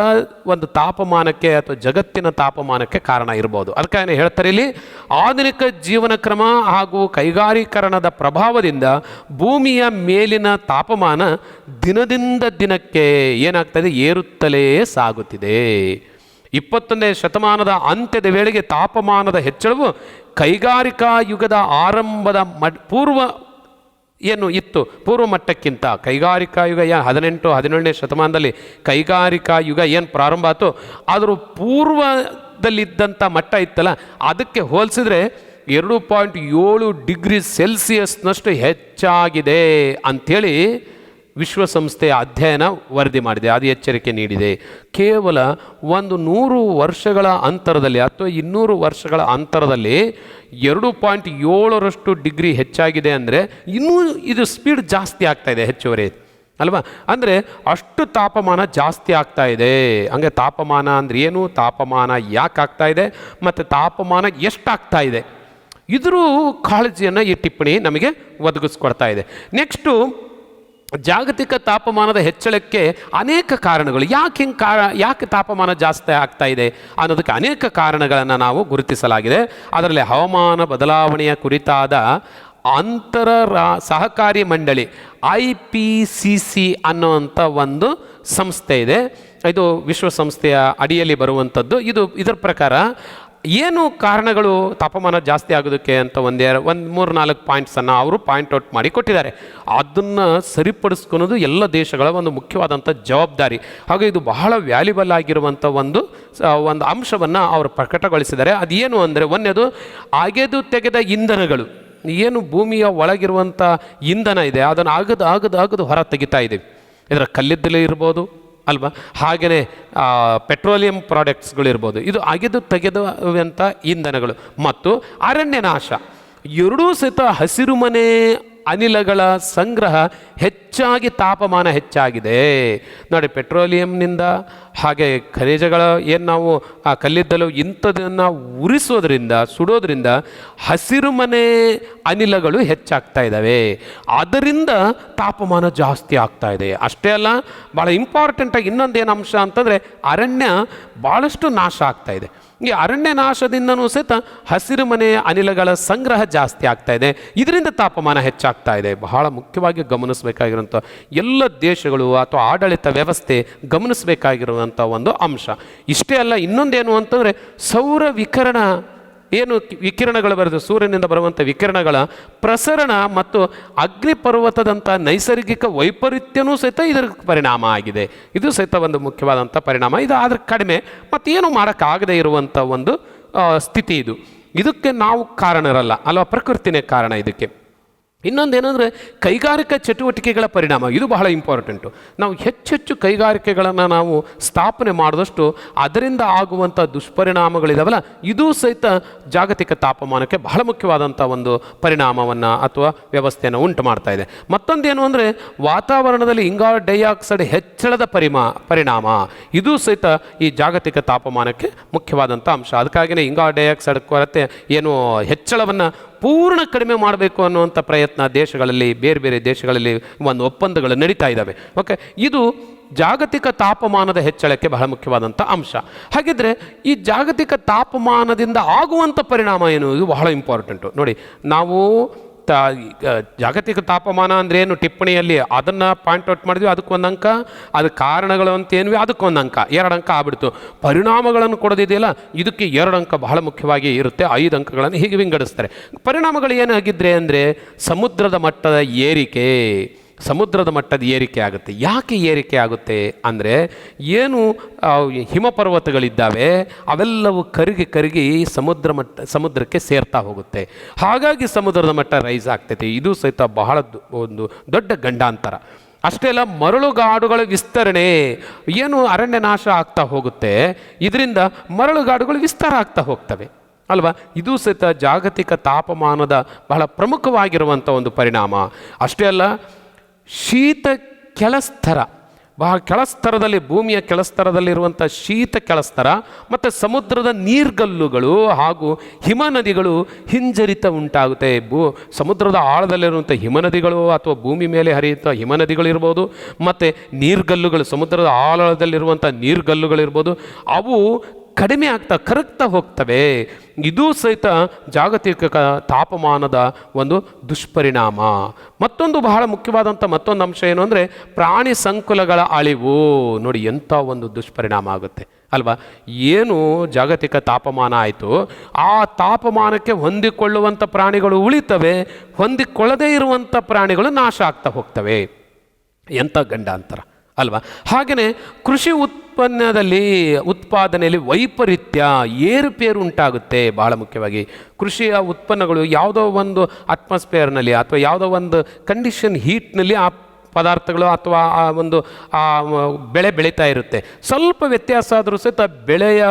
ಒಂದು ತಾಪಮಾನಕ್ಕೆ ಅಥವಾ ಜಗತ್ತಿನ ತಾಪಮಾನಕ್ಕೆ ಕಾರಣ ಇರ್ಬೋದು. ಅದಕ್ಕೆ ಹೇಳ್ತಾರೆ ಇಲ್ಲಿ, ಆಧುನಿಕ ಜೀವನ ಕ್ರಮ ಹಾಗೂ ಕೈಗಾರೀಕರಣದ ಪ್ರಭಾವದಿಂದ ಭೂಮಿಯ ಮೇಲಿನ ತಾಪಮಾನ ದಿನದಿಂದ ದಿನಕ್ಕೆ ಏನಾಗ್ತದೆ, ಏರುತ್ತಲೇ ಸಾಗುತ್ತಿದೆ. 21ನೇ ಶತಮಾನದ ಅಂತ್ಯದ ವೇಳೆಗೆ ತಾಪಮಾನದ ಹೆಚ್ಚಳವು ಕೈಗಾರಿಕಾ ಯುಗದ ಆರಂಭದ ಪೂರ್ವ ಮಟ್ಟಕ್ಕಿಂತ, ಕೈಗಾರಿಕಾ ಯುಗ 18-17ನೇ ಶತಮಾನದಲ್ಲಿ ಕೈಗಾರಿಕಾ ಯುಗ ಏನು ಪ್ರಾರಂಭ ಆಯಿತು ಅದರ ಪೂರ್ವದಲ್ಲಿದ್ದಂಥ ಮಟ್ಟ ಇತ್ತಲ್ಲ, ಅದಕ್ಕೆ ಹೋಲಿಸಿದ್ರೆ 2.7 ಡಿಗ್ರಿ ಸೆಲ್ಸಿಯಸ್ನಷ್ಟು ಹೆಚ್ಚಾಗಿದೆ ಅಂಥೇಳಿ ವಿಶ್ವಸಂಸ್ಥೆಯ ಅಧ್ಯಯನ ವರದಿ ಮಾಡಿದೆ, ಅದು ಎಚ್ಚರಿಕೆ ನೀಡಿದೆ. ಕೇವಲ 100 ವರ್ಷಗಳ ಅಂತರದಲ್ಲಿ ಅಥವಾ 200 ವರ್ಷಗಳ ಅಂತರದಲ್ಲಿ 2.7ರಷ್ಟು ಡಿಗ್ರಿ ಹೆಚ್ಚಾಗಿದೆ ಅಂದರೆ ಇನ್ನೂ ಇದು ಸ್ಪೀಡ್ ಜಾಸ್ತಿ ಆಗ್ತಾ ಇದೆ, ಹೆಚ್ಚುವರಿ ಅಲ್ವಾ? ಅಂದರೆ ಅಷ್ಟು ತಾಪಮಾನ ಜಾಸ್ತಿ ಆಗ್ತಾ ಇದೆ. ಹಂಗೆ ತಾಪಮಾನ ಅಂದರೆ ಏನು, ತಾಪಮಾನ ಯಾಕೆ ಆಗ್ತಾ ಇದೆ ಮತ್ತು ತಾಪಮಾನ ಎಷ್ಟಾಗ್ತಾ ಇದೆ, ಇದ್ರ ಕಾಳಜಿಯನ್ನು ಈ ಟಿಪ್ಪಣಿ ನಮಗೆ ಒದಗಿಸ್ಕೊಡ್ತಾ ಇದೆ. ನೆಕ್ಸ್ಟು, ಜಾಗತಿಕ ತಾಪಮಾನದ ಹೆಚ್ಚಳಕ್ಕೆ ಅನೇಕ ಕಾರಣಗಳು, ಯಾಕೆ ತಾಪಮಾನ ಜಾಸ್ತಿ ಆಗ್ತಾ ಇದೆ ಅನ್ನೋದಕ್ಕೆ ಅನೇಕ ಕಾರಣಗಳನ್ನು ನಾವು ಗುರುತಿಸಲಾಗಿದೆ. ಅದರಲ್ಲಿ ಹವಾಮಾನ ಬದಲಾವಣೆಯ ಕುರಿತಾದ ಸಹಕಾರಿ ಮಂಡಳಿ IPCC ಅನ್ನುವಂಥ ಒಂದು ಸಂಸ್ಥೆ ಇದೆ. ಇದು ವಿಶ್ವಸಂಸ್ಥೆಯ ಅಡಿಯಲ್ಲಿ ಬರುವಂಥದ್ದು. ಇದರ ಪ್ರಕಾರ ಏನು ಕಾರಣಗಳು ತಾಪಮಾನ ಜಾಸ್ತಿ ಆಗೋದಕ್ಕೆ ಅಂತ ಒಂದು 3-4 ಪಾಯಿಂಟ್ಸನ್ನು ಅವರು ಪಾಯಿಂಟ್ ಔಟ್ ಮಾಡಿ ಕೊಟ್ಟಿದ್ದಾರೆ. ಅದನ್ನು ಸರಿಪಡಿಸ್ಕೊಳೋದು ಎಲ್ಲ ದೇಶಗಳ ಒಂದು ಮುಖ್ಯವಾದಂಥ ಜವಾಬ್ದಾರಿ. ಹಾಗೆ ಇದು ಬಹಳ ವ್ಯಾಲ್ಯುಬಲ್ ಆಗಿರುವಂಥ ಒಂದು ಅಂಶವನ್ನು ಅವರು ಪ್ರಕಟಗೊಳಿಸಿದ್ದಾರೆ. ಅದೇನು ಅಂದರೆ, ಒಂದನೇದು ಅಗೆದು ತೆಗೆದ ಇಂಧನಗಳು ಏನು ಭೂಮಿಯ ಒಳಗಿರುವಂಥ ಇಂಧನ ಇದೆ ಅದನ್ನು ಆಗದು ಹೊರ ತೆಗಿತಾ ಇದ್ದೀವಿ. ಇದರ ಕಲ್ಲಿದ್ದಲು ಇರ್ಬೋದು ಅಲ್ವಾ, ಹಾಗೆಯೇ ಪೆಟ್ರೋಲಿಯಂ ಪ್ರಾಡಕ್ಟ್ಸ್ಗಳಿರ್ಬೋದು, ಇದು ಅಗೆದು ತೆಗೆದುವಂಥ ಇಂಧನಗಳು ಮತ್ತು ಅರಣ್ಯ ನಾಶ ಎರಡೂ ಸಹಿತ ಹಸಿರುಮನೆ ಅನಿಲಗಳ ಸಂಗ್ರಹ ಹೆಚ್ಚಾಗಿ ತಾಪಮಾನ ಹೆಚ್ಚಾಗಿದೆ ನೋಡಿ. ಪೆಟ್ರೋಲಿಯಂನಿಂದ ಹಾಗೆ ಖನಿಜಗಳ ಏನು ನಾವು ಆ ಕಲ್ಲಿದ್ದಲು ಇಂಥದನ್ನು ಉರಿಸೋದ್ರಿಂದ ಸುಡೋದ್ರಿಂದ ಹಸಿರುಮನೆ ಅನಿಲಗಳು ಹೆಚ್ಚಾಗ್ತಾ ಇದ್ದಾವೆ, ಅದರಿಂದ ತಾಪಮಾನ ಜಾಸ್ತಿ ಆಗ್ತಾ ಇದೆ. ಅಷ್ಟೇ ಅಲ್ಲ, ಭಾಳ ಇಂಪಾರ್ಟೆಂಟಾಗಿ ಇನ್ನೊಂದೇನು ಅಂಶ ಅಂತಂದರೆ ಅರಣ್ಯ ಭಾಳಷ್ಟು ನಾಶ ಆಗ್ತಾ ಇದೆ. ಈ ಅರಣ್ಯ ನಾಶದಿಂದನೂ ಸಹಿತ ಹಸಿರುಮನೆ ಅನಿಲಗಳ ಸಂಗ್ರಹ ಜಾಸ್ತಿ ಆಗ್ತಾ ಇದೆ, ಇದರಿಂದ ತಾಪಮಾನ ಹೆಚ್ಚಾಗ್ತಾ ಇದೆ. ಬಹಳ ಮುಖ್ಯವಾಗಿ ಗಮನಿಸಬೇಕಾಗಿರುವಂಥ ಎಲ್ಲ ದೇಶಗಳು ಅಥವಾ ಆಡಳಿತ ವ್ಯವಸ್ಥೆ ಗಮನಿಸಬೇಕಾಗಿರುವಂಥ ಒಂದು ಅಂಶ. ಇಷ್ಟೇ ಅಲ್ಲ, ಇನ್ನೊಂದೇನು ಅಂತಂದರೆ ಸೌರ ವಿಕಿರಣ ಏನು ವಿಕಿರಣಗಳು ಬರೋದು, ಸೂರ್ಯನಿಂದ ಬರುವಂಥ ವಿಕಿರಣಗಳ ಪ್ರಸರಣ ಮತ್ತು ಅಗ್ನಿಪರ್ವತದಂಥ ನೈಸರ್ಗಿಕ ವೈಪರೀತ್ಯನೂ ಸಹಿತ ಇದರ ಪರಿಣಾಮ ಆಗಿದೆ. ಇದು ಸಹಿತ ಒಂದು ಮುಖ್ಯವಾದಂಥ ಪರಿಣಾಮ. ಇದು ಆದರೆ ಕಡಿಮೆ ಮತ್ತೇನು ಮಾಡೋಕ್ಕಾಗದೇ ಇರುವಂಥ ಒಂದು ಸ್ಥಿತಿ ಇದು. ಇದಕ್ಕೆ ನಾವು ಕಾರಣರಲ್ಲ ಅಲ್ವಾ, ಪ್ರಕೃತಿನೇ ಕಾರಣ ಇದಕ್ಕೆ. ಇನ್ನೊಂದೇನೆಂದರೆ ಕೈಗಾರಿಕಾ ಚಟುವಟಿಕೆಗಳ ಪರಿಣಾಮ, ಇದು ಬಹಳ ಇಂಪಾರ್ಟೆಂಟು. ನಾವು ಹೆಚ್ಚೆಚ್ಚು ಕೈಗಾರಿಕೆಗಳನ್ನು ನಾವು ಸ್ಥಾಪನೆ ಮಾಡಿದಷ್ಟು ಅದರಿಂದ ಆಗುವಂಥ ದುಷ್ಪರಿಣಾಮಗಳಿದಾವಲ್ಲ, ಇದೂ ಸಹಿತ ಜಾಗತಿಕ ತಾಪಮಾನಕ್ಕೆ ಬಹಳ ಮುಖ್ಯವಾದಂಥ ಒಂದು ಪರಿಣಾಮವನ್ನು ಅಥವಾ ವ್ಯವಸ್ಥೆಯನ್ನು ಉಂಟು ಮಾಡ್ತಾ ಇದೆ. ಮತ್ತೊಂದೇನು ಅಂದರೆ ವಾತಾವರಣದಲ್ಲಿ ಇಂಗಾಲ ಡೈಆಕ್ಸೈಡ್ ಹೆಚ್ಚಳದ ಪರಿಣಾಮ, ಇದೂ ಸಹಿತ ಈ ಜಾಗತಿಕ ತಾಪಮಾನಕ್ಕೆ ಮುಖ್ಯವಾದಂಥ ಅಂಶ. ಅದಕ್ಕಾಗಿಯೇ ಇಂಗಾಲ ಡೈಆಕ್ಸೈಡ್ ಕೊರತೆ ಏನು ಹೆಚ್ಚಳವನ್ನು ಪೂರ್ಣ ಕಡಿಮೆ ಮಾಡಬೇಕು ಅನ್ನುವಂಥ ಪ್ರಯತ್ನ ದೇಶಗಳಲ್ಲಿ, ಬೇರೆ ಬೇರೆ ದೇಶಗಳಲ್ಲಿ ಒಂದು ಒಪ್ಪಂದಗಳು ನಡೀತಾ ಇದ್ದಾವೆ. ಓಕೆ, ಇದು ಜಾಗತಿಕ ತಾಪಮಾನದ ಹೆಚ್ಚಳಕ್ಕೆ ಬಹಳ ಮುಖ್ಯವಾದಂಥ ಅಂಶ. ಹಾಗಿದ್ರೆ ಈ ಜಾಗತಿಕ ತಾಪಮಾನದಿಂದ ಆಗುವಂಥ ಪರಿಣಾಮ ಏನು, ಇದು ಬಹಳ ಇಂಪಾರ್ಟೆಂಟು ನೋಡಿ. ನಾವು ಜಾಗತಿಕ ತಾಪಮಾನ ಅಂದರೆ ಏನು ಟಿಪ್ಪಣಿಯಲ್ಲಿ ಅದನ್ನು ಪಾಯಿಂಟ್ ಔಟ್ ಮಾಡಿದ್ವಿ, ಅದಕ್ಕೊಂದು ಅಂಕ, ಅದು ಕಾರಣಗಳು ಅಂತೇನ್ವಿ ಅದಕ್ಕೊಂದು ಅಂಕ, 2 ಅಂಕ ಆಗ್ಬಿಡ್ತು. ಪರಿಣಾಮಗಳನ್ನು ಕೊಡೋದಿದೆಯಲ್ಲ, ಇದಕ್ಕೆ 2 ಅಂಕ ಬಹಳ ಮುಖ್ಯವಾಗಿ ಇರುತ್ತೆ, 5 ಅಂಕಗಳನ್ನು ಹೀಗೆ ವಿಂಗಡಿಸ್ತಾರೆ. ಪರಿಣಾಮಗಳು ಏನಾಗಿದ್ರೆ ಅಂದರೆ ಸಮುದ್ರದ ಮಟ್ಟದ ಏರಿಕೆ, ಸಮುದ್ರದ ಮಟ್ಟದ ಏರಿಕೆ ಆಗುತ್ತೆ. ಯಾಕೆ ಏರಿಕೆ ಆಗುತ್ತೆ ಅಂದರೆ ಏನು ಹಿಮಪರ್ವತಗಳಿದ್ದಾವೆ ಅವೆಲ್ಲವೂ ಕರಗಿ ಸಮುದ್ರಕ್ಕೆ ಸೇರ್ತಾ ಹೋಗುತ್ತೆ. ಹಾಗಾಗಿ ಸಮುದ್ರದ ಮಟ್ಟ ರೈಸ್ ಆಗ್ತೈತೆ. ಇದು ಸಹಿತ ಬಹಳ ಒಂದು ದೊಡ್ಡ ಗಂಡಾಂತರ. ಅಷ್ಟೇ ಅಲ್ಲ, ಮರಳುಗಾಡುಗಳ ವಿಸ್ತರಣೆ, ಏನು ಅರಣ್ಯ ನಾಶ ಆಗ್ತಾ ಹೋಗುತ್ತೆ, ಇದರಿಂದ ಮರಳುಗಾಡುಗಳು ವಿಸ್ತಾರ ಆಗ್ತಾ ಹೋಗ್ತವೆ ಅಲ್ವಾ. ಇದು ಸಹಿತ ಜಾಗತಿಕ ತಾಪಮಾನದ ಬಹಳ ಪ್ರಮುಖವಾಗಿರುವಂಥ ಒಂದು ಪರಿಣಾಮ. ಅಷ್ಟೇ ಅಲ್ಲ, ಶೀತ ಕೆಳಸ್ತರ, ಬಹಳ ಕೆಳಸ್ತರದಲ್ಲಿ, ಭೂಮಿಯ ಕೆಳಸ್ತರದಲ್ಲಿರುವಂಥ ಶೀತ ಕೆಳಸ್ತರ ಮತ್ತು ಸಮುದ್ರದ ನೀರ್ಗಲ್ಲುಗಳು ಹಾಗೂ ಹಿಮನದಿಗಳು ಹಿಂಜರಿತ ಉಂಟಾಗುತ್ತೆ. ಸಮುದ್ರದ ಆಳದಲ್ಲಿರುವಂಥ ಹಿಮನದಿಗಳು ಅಥವಾ ಭೂಮಿ ಮೇಲೆ ಹರಿಯುವಂಥ ಹಿಮನದಿಗಳಿರ್ಬೋದು, ಮತ್ತು ನೀರ್ಗಲ್ಲುಗಳು, ಸಮುದ್ರದ ಆಳದಲ್ಲಿರುವಂಥ ನೀರ್ಗಲ್ಲುಗಳಿರ್ಬೋದು, ಅವು ಕಡಿಮೆ ಕರಗ್ತಾ ಹೋಗ್ತವೆ. ಇದೂ ಸಹಿತ ಜಾಗತಿಕ ತಾಪಮಾನದ ಒಂದು ದುಷ್ಪರಿಣಾಮ. ಮತ್ತೊಂದು ಬಹಳ ಮುಖ್ಯವಾದಂಥ ಮತ್ತೊಂದು ಅಂಶ ಏನು ಅಂದರೆ ಪ್ರಾಣಿ ಸಂಕುಲಗಳ ಅಳಿವು. ನೋಡಿ ಎಂಥ ಒಂದು ದುಷ್ಪರಿಣಾಮ ಆಗುತ್ತೆ ಅಲ್ವಾ. ಏನು ಜಾಗತಿಕ ತಾಪಮಾನ ಆಯಿತು, ಆ ತಾಪಮಾನಕ್ಕೆ ಹೊಂದಿಕೊಳ್ಳುವಂಥ ಪ್ರಾಣಿಗಳು ಉಳಿತವೆ, ಹೊಂದಿಕೊಳ್ಳದೇ ಇರುವಂಥ ಪ್ರಾಣಿಗಳು ನಾಶ ಆಗ್ತಾ ಹೋಗ್ತವೆ. ಎಂಥ ಗಂಡಾಂತರ ಅಲ್ವಾ. ಹಾಗೆಯೇ ಕೃಷಿ ಉತ್ಪಾದನೆಯಲ್ಲಿ ವೈಪರೀತ್ಯ, ಏರುಪೇರು ಉಂಟಾಗುತ್ತೆ. ಬಹಳ ಮುಖ್ಯವಾಗಿ ಕೃಷಿಯ ಉತ್ಪನ್ನಗಳು ಯಾವುದೋ ಒಂದು ಅಟ್ಮಾಸ್ಫಿಯರ್ನಲ್ಲಿ ಅಥವಾ ಯಾವುದೋ ಒಂದು ಕಂಡೀಷನ್ ಹೀಟ್ನಲ್ಲಿ ಆ ಪದಾರ್ಥಗಳು ಅಥವಾ ಆ ಒಂದು ಬೆಳೆ ಬೆಳೀತಾ ಇರುತ್ತೆ. ಸ್ವಲ್ಪ ವ್ಯತ್ಯಾಸ ಆದರೂ ಸಹಿತ ಬೆಳೆಯ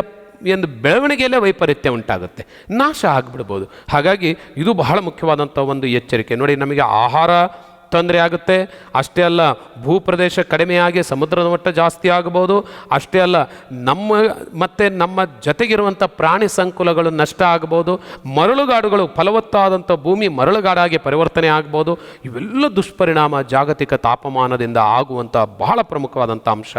ಒಂದು ಬೆಳವಣಿಗೆಯಲ್ಲೇ ವೈಪರೀತ್ಯ ಉಂಟಾಗುತ್ತೆ, ನಾಶ ಆಗಿಬಿಡ್ಬೋದು. ಹಾಗಾಗಿ ಇದು ಬಹಳ ಮುಖ್ಯವಾದಂಥ ಒಂದು ಎಚ್ಚರಿಕೆ. ನೋಡಿ, ನಮಗೆ ಆಹಾರ ತೊಂದರೆ ಆಗುತ್ತೆ. ಅಷ್ಟೇ ಅಲ್ಲ, ಭೂಪ್ರದೇಶ ಕಡಿಮೆಯಾಗಿ ಸಮುದ್ರದ ಮಟ್ಟ ಜಾಸ್ತಿ ಆಗಬಹುದು. ಅಷ್ಟೇ ಅಲ್ಲ, ನಮ್ಮ ಜೊತೆಗಿರುವಂಥ ಪ್ರಾಣಿ ಸಂಕುಲಗಳು ನಷ್ಟ ಆಗ್ಬೋದು. ಮರಳುಗಾಡುಗಳು, ಫಲವತ್ತಾದಂಥ ಭೂಮಿ ಮರಳುಗಾಡಾಗಿ ಪರಿವರ್ತನೆ ಆಗ್ಬೋದು. ಇವೆಲ್ಲ ದುಷ್ಪರಿಣಾಮ ಜಾಗತಿಕ ತಾಪಮಾನದಿಂದ ಆಗುವಂಥ ಬಹಳ ಪ್ರಮುಖವಾದಂಥ ಅಂಶ.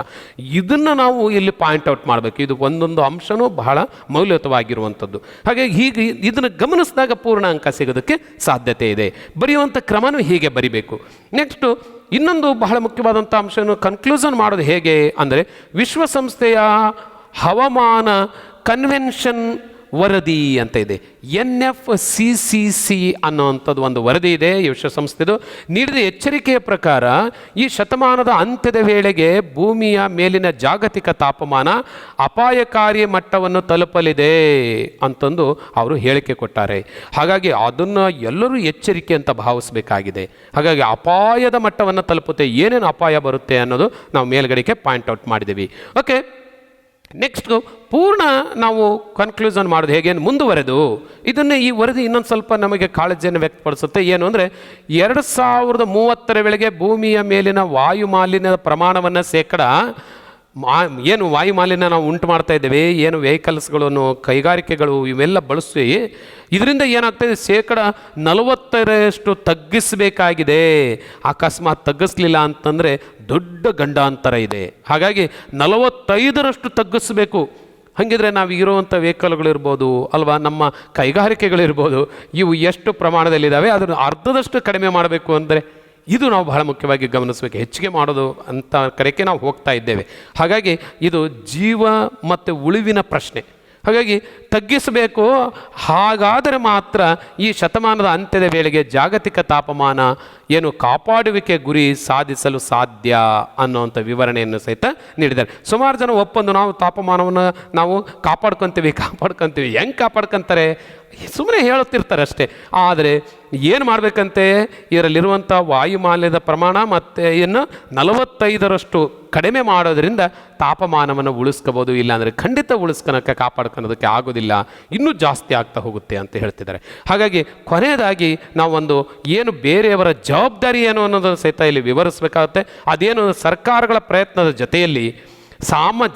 ಇದನ್ನು ನಾವು ಇಲ್ಲಿ ಪಾಯಿಂಟ್ ಔಟ್ ಮಾಡಬೇಕು. ಇದು ಒಂದೊಂದು ಅಂಶನೂ ಬಹಳ ಮೌಲ್ಯಯುತವಾಗಿರುವಂಥದ್ದು. ಹಾಗಾಗಿ ಹೀಗೆ ಇದನ್ನು ಗಮನಿಸಿದಾಗ ಪೂರ್ಣ ಅಂಕ ಸಿಗೋದಕ್ಕೆ ಸಾಧ್ಯತೆ ಇದೆ. ಬರೆಯುವಂಥ ಕ್ರಮನೂ ಹೀಗೆ ಬರಿಬೇಕು. ನೆಕ್ಸ್ಟು ಇನ್ನೊಂದು ಬಹಳ ಮುಖ್ಯವಾದಂಥ ಅಂಶವನ್ನು ಕನ್ಕ್ಲೂಷನ್ ಮಾಡೋದು ಹೇಗೆ ಅಂದರೆ, ವಿಶ್ವಸಂಸ್ಥೆಯ ಹವಾಮಾನ ಕನ್ವೆನ್ಷನ್ ವರದಿ ಅಂತ ಇದೆ. NFCCC ಅನ್ನೋವಂಥದ್ದು ಒಂದು ವರದಿ ಇದೆ, ಈ ವಿಶ್ವಸಂಸ್ಥೆದು. ನೀಡಿದ ಎಚ್ಚರಿಕೆಯ ಪ್ರಕಾರ ಈ ಶತಮಾನದ ಅಂತ್ಯದ ವೇಳೆಗೆ ಭೂಮಿಯ ಮೇಲಿನ ಜಾಗತಿಕ ತಾಪಮಾನ ಅಪಾಯಕಾರಿ ಮಟ್ಟವನ್ನು ತಲುಪಲಿದೆ ಅಂತಂದು ಅವರು ಹೇಳಿಕೆ ಕೊಟ್ಟಾರೆ. ಹಾಗಾಗಿ ಅದನ್ನು ಎಲ್ಲರೂ ಎಚ್ಚರಿಕೆ ಅಂತ ಭಾವಿಸಬೇಕಾಗಿದೆ. ಹಾಗಾಗಿ ಅಪಾಯದ ಮಟ್ಟವನ್ನು ತಲುಪುತ್ತೆ, ಏನೇನು ಅಪಾಯ ಬರುತ್ತೆ ಅನ್ನೋದು ನಾವು ಮೇಲ್ಗಡೆಗೆ ಪಾಯಿಂಟ್ ಔಟ್ ಮಾಡಿದ್ದೀವಿ. ಓಕೆ, ನೆಕ್ಸ್ಟ್ ಪೂರ್ಣ ನಾವು ಕನ್ಕ್ಲೂಷನ್ ಮಾಡೋದು ಹೇಗೆ ಮುಂದುವರೆದು ಇದನ್ನೇ ಈ ವರದಿ ಇನ್ನೊಂದು ಸ್ವಲ್ಪ ನಮಗೆ ಕಾಳಜಿಯನ್ನು ವ್ಯಕ್ತಪಡಿಸುತ್ತೆ. ಏನು ಅಂದರೆ 2030 ವೇಳೆಗೆ ಭೂಮಿಯ ಮೇಲಿನ ವಾಯು ಮಾಲಿನ್ಯದ ಪ್ರಮಾಣವನ್ನು ಏನು ವಾಯು ಮಾಲಿನ್ಯ ನಾವು ಉಂಟು ಮಾಡ್ತಾ ಇದ್ದೇವೆ, ಏನು ವೆಹಿಕಲ್ಸ್ಗಳನ್ನು ಕೈಗಾರಿಕೆಗಳು ಇವೆಲ್ಲ ಬಳಸಿ ಇದರಿಂದ ಏನಾಗ್ತಾಯಿದೆ 40% ತಗ್ಗಿಸಬೇಕಾಗಿದೆ. ಅಕಸ್ಮಾತ್ ತಗ್ಗಿಸ್ಲಿಲ್ಲ ಅಂತಂದರೆ ದೊಡ್ಡ ಗಂಡಾಂತರ ಇದೆ. ಹಾಗಾಗಿ 45% ತಗ್ಗಿಸಬೇಕು. ಹಾಗಿದ್ರೆ ನಾವು ಇರುವಂಥ ವೆಹಿಕಲ್ಗಳಿರ್ಬೋದು ಅಲ್ವಾ, ನಮ್ಮ ಕೈಗಾರಿಕೆಗಳಿರ್ಬೋದು, ಇವು ಎಷ್ಟು ಪ್ರಮಾಣದಲ್ಲಿದ್ದಾವೆ ಅದನ್ನು ಅರ್ಧದಷ್ಟು ಕಡಿಮೆ ಮಾಡಬೇಕು ಅಂದರೆ ಇದು ನಾವು ಬಹಳ ಮುಖ್ಯವಾಗಿ ಗಮನಿಸಬೇಕು. ಹೆಚ್ಚಿಗೆ ಮಾಡೋದು ಅಂತ ಕರೆಗೆ ನಾವು ಹೋಗ್ತಾ ಇದ್ದೇವೆ. ಹಾಗಾಗಿ ಇದು ಜೀವ ಮತ್ತು ಉಳಿವಿನ ಪ್ರಶ್ನೆ. ಹಾಗಾಗಿ ತಗ್ಗಿಸಬೇಕು. ಹಾಗಾದರೆ ಮಾತ್ರ ಈ ಶತಮಾನದ ಅಂತ್ಯದ ವೇಳೆಗೆ ಜಾಗತಿಕ ತಾಪಮಾನ ಏನು ಕಾಪಾಡುವಿಕೆ ಗುರಿ ಸಾಧಿಸಲು ಸಾಧ್ಯ ಅನ್ನೋವಂಥ ವಿವರಣೆಯನ್ನು ಸಹಿತ ನೀಡಿದ್ದಾರೆ. ಸುಮಾರು ಜನ ಒಪ್ಪಂದು ನಾವು ತಾಪಮಾನವನ್ನು ನಾವು ಕಾಪಾಡ್ಕೊತೀವಿ. ಹೆಂಗೆ ಕಾಪಾಡ್ಕೊತಾರೆ? ಸುಮ್ಮನೆ ಹೇಳುತ್ತಿರ್ತಾರೆ ಅಷ್ಟೇ. ಆದರೆ ಏನು ಮಾಡಬೇಕಂತೆ, ಇದರಲ್ಲಿರುವಂಥ ವಾಯುಮಾಲಿನ್ಯದ ಪ್ರಮಾಣ ಮತ್ತು ಇನ್ನು 45% ಕಡಿಮೆ ಮಾಡೋದರಿಂದ ತಾಪಮಾನವನ್ನು ಉಳಿಸ್ಕೋಬೋದು. ಇಲ್ಲಾಂದರೆ ಖಂಡಿತ ಕಾಪಾಡ್ಕೊಳೋದಕ್ಕೆ ಆಗೋದಿಲ್ಲ, ಇನ್ನೂ ಜಾಸ್ತಿ ಆಗ್ತಾ ಹೋಗುತ್ತೆ ಅಂತ ಹೇಳ್ತಿದ್ದಾರೆ. ಹಾಗಾಗಿ ಕೊನೆಯದಾಗಿ ನಾವೊಂದು ಏನು ಬೇರೆಯವರ ಜವಾಬ್ದಾರಿ ಏನು ಅನ್ನೋದನ್ನು ಸಹಿತ ಇಲ್ಲಿ ವಿವರಿಸಬೇಕಾಗುತ್ತೆ. ಅದೇನು ಸರ್ಕಾರಗಳ ಪ್ರಯತ್ನದ ಜೊತೆಯಲ್ಲಿ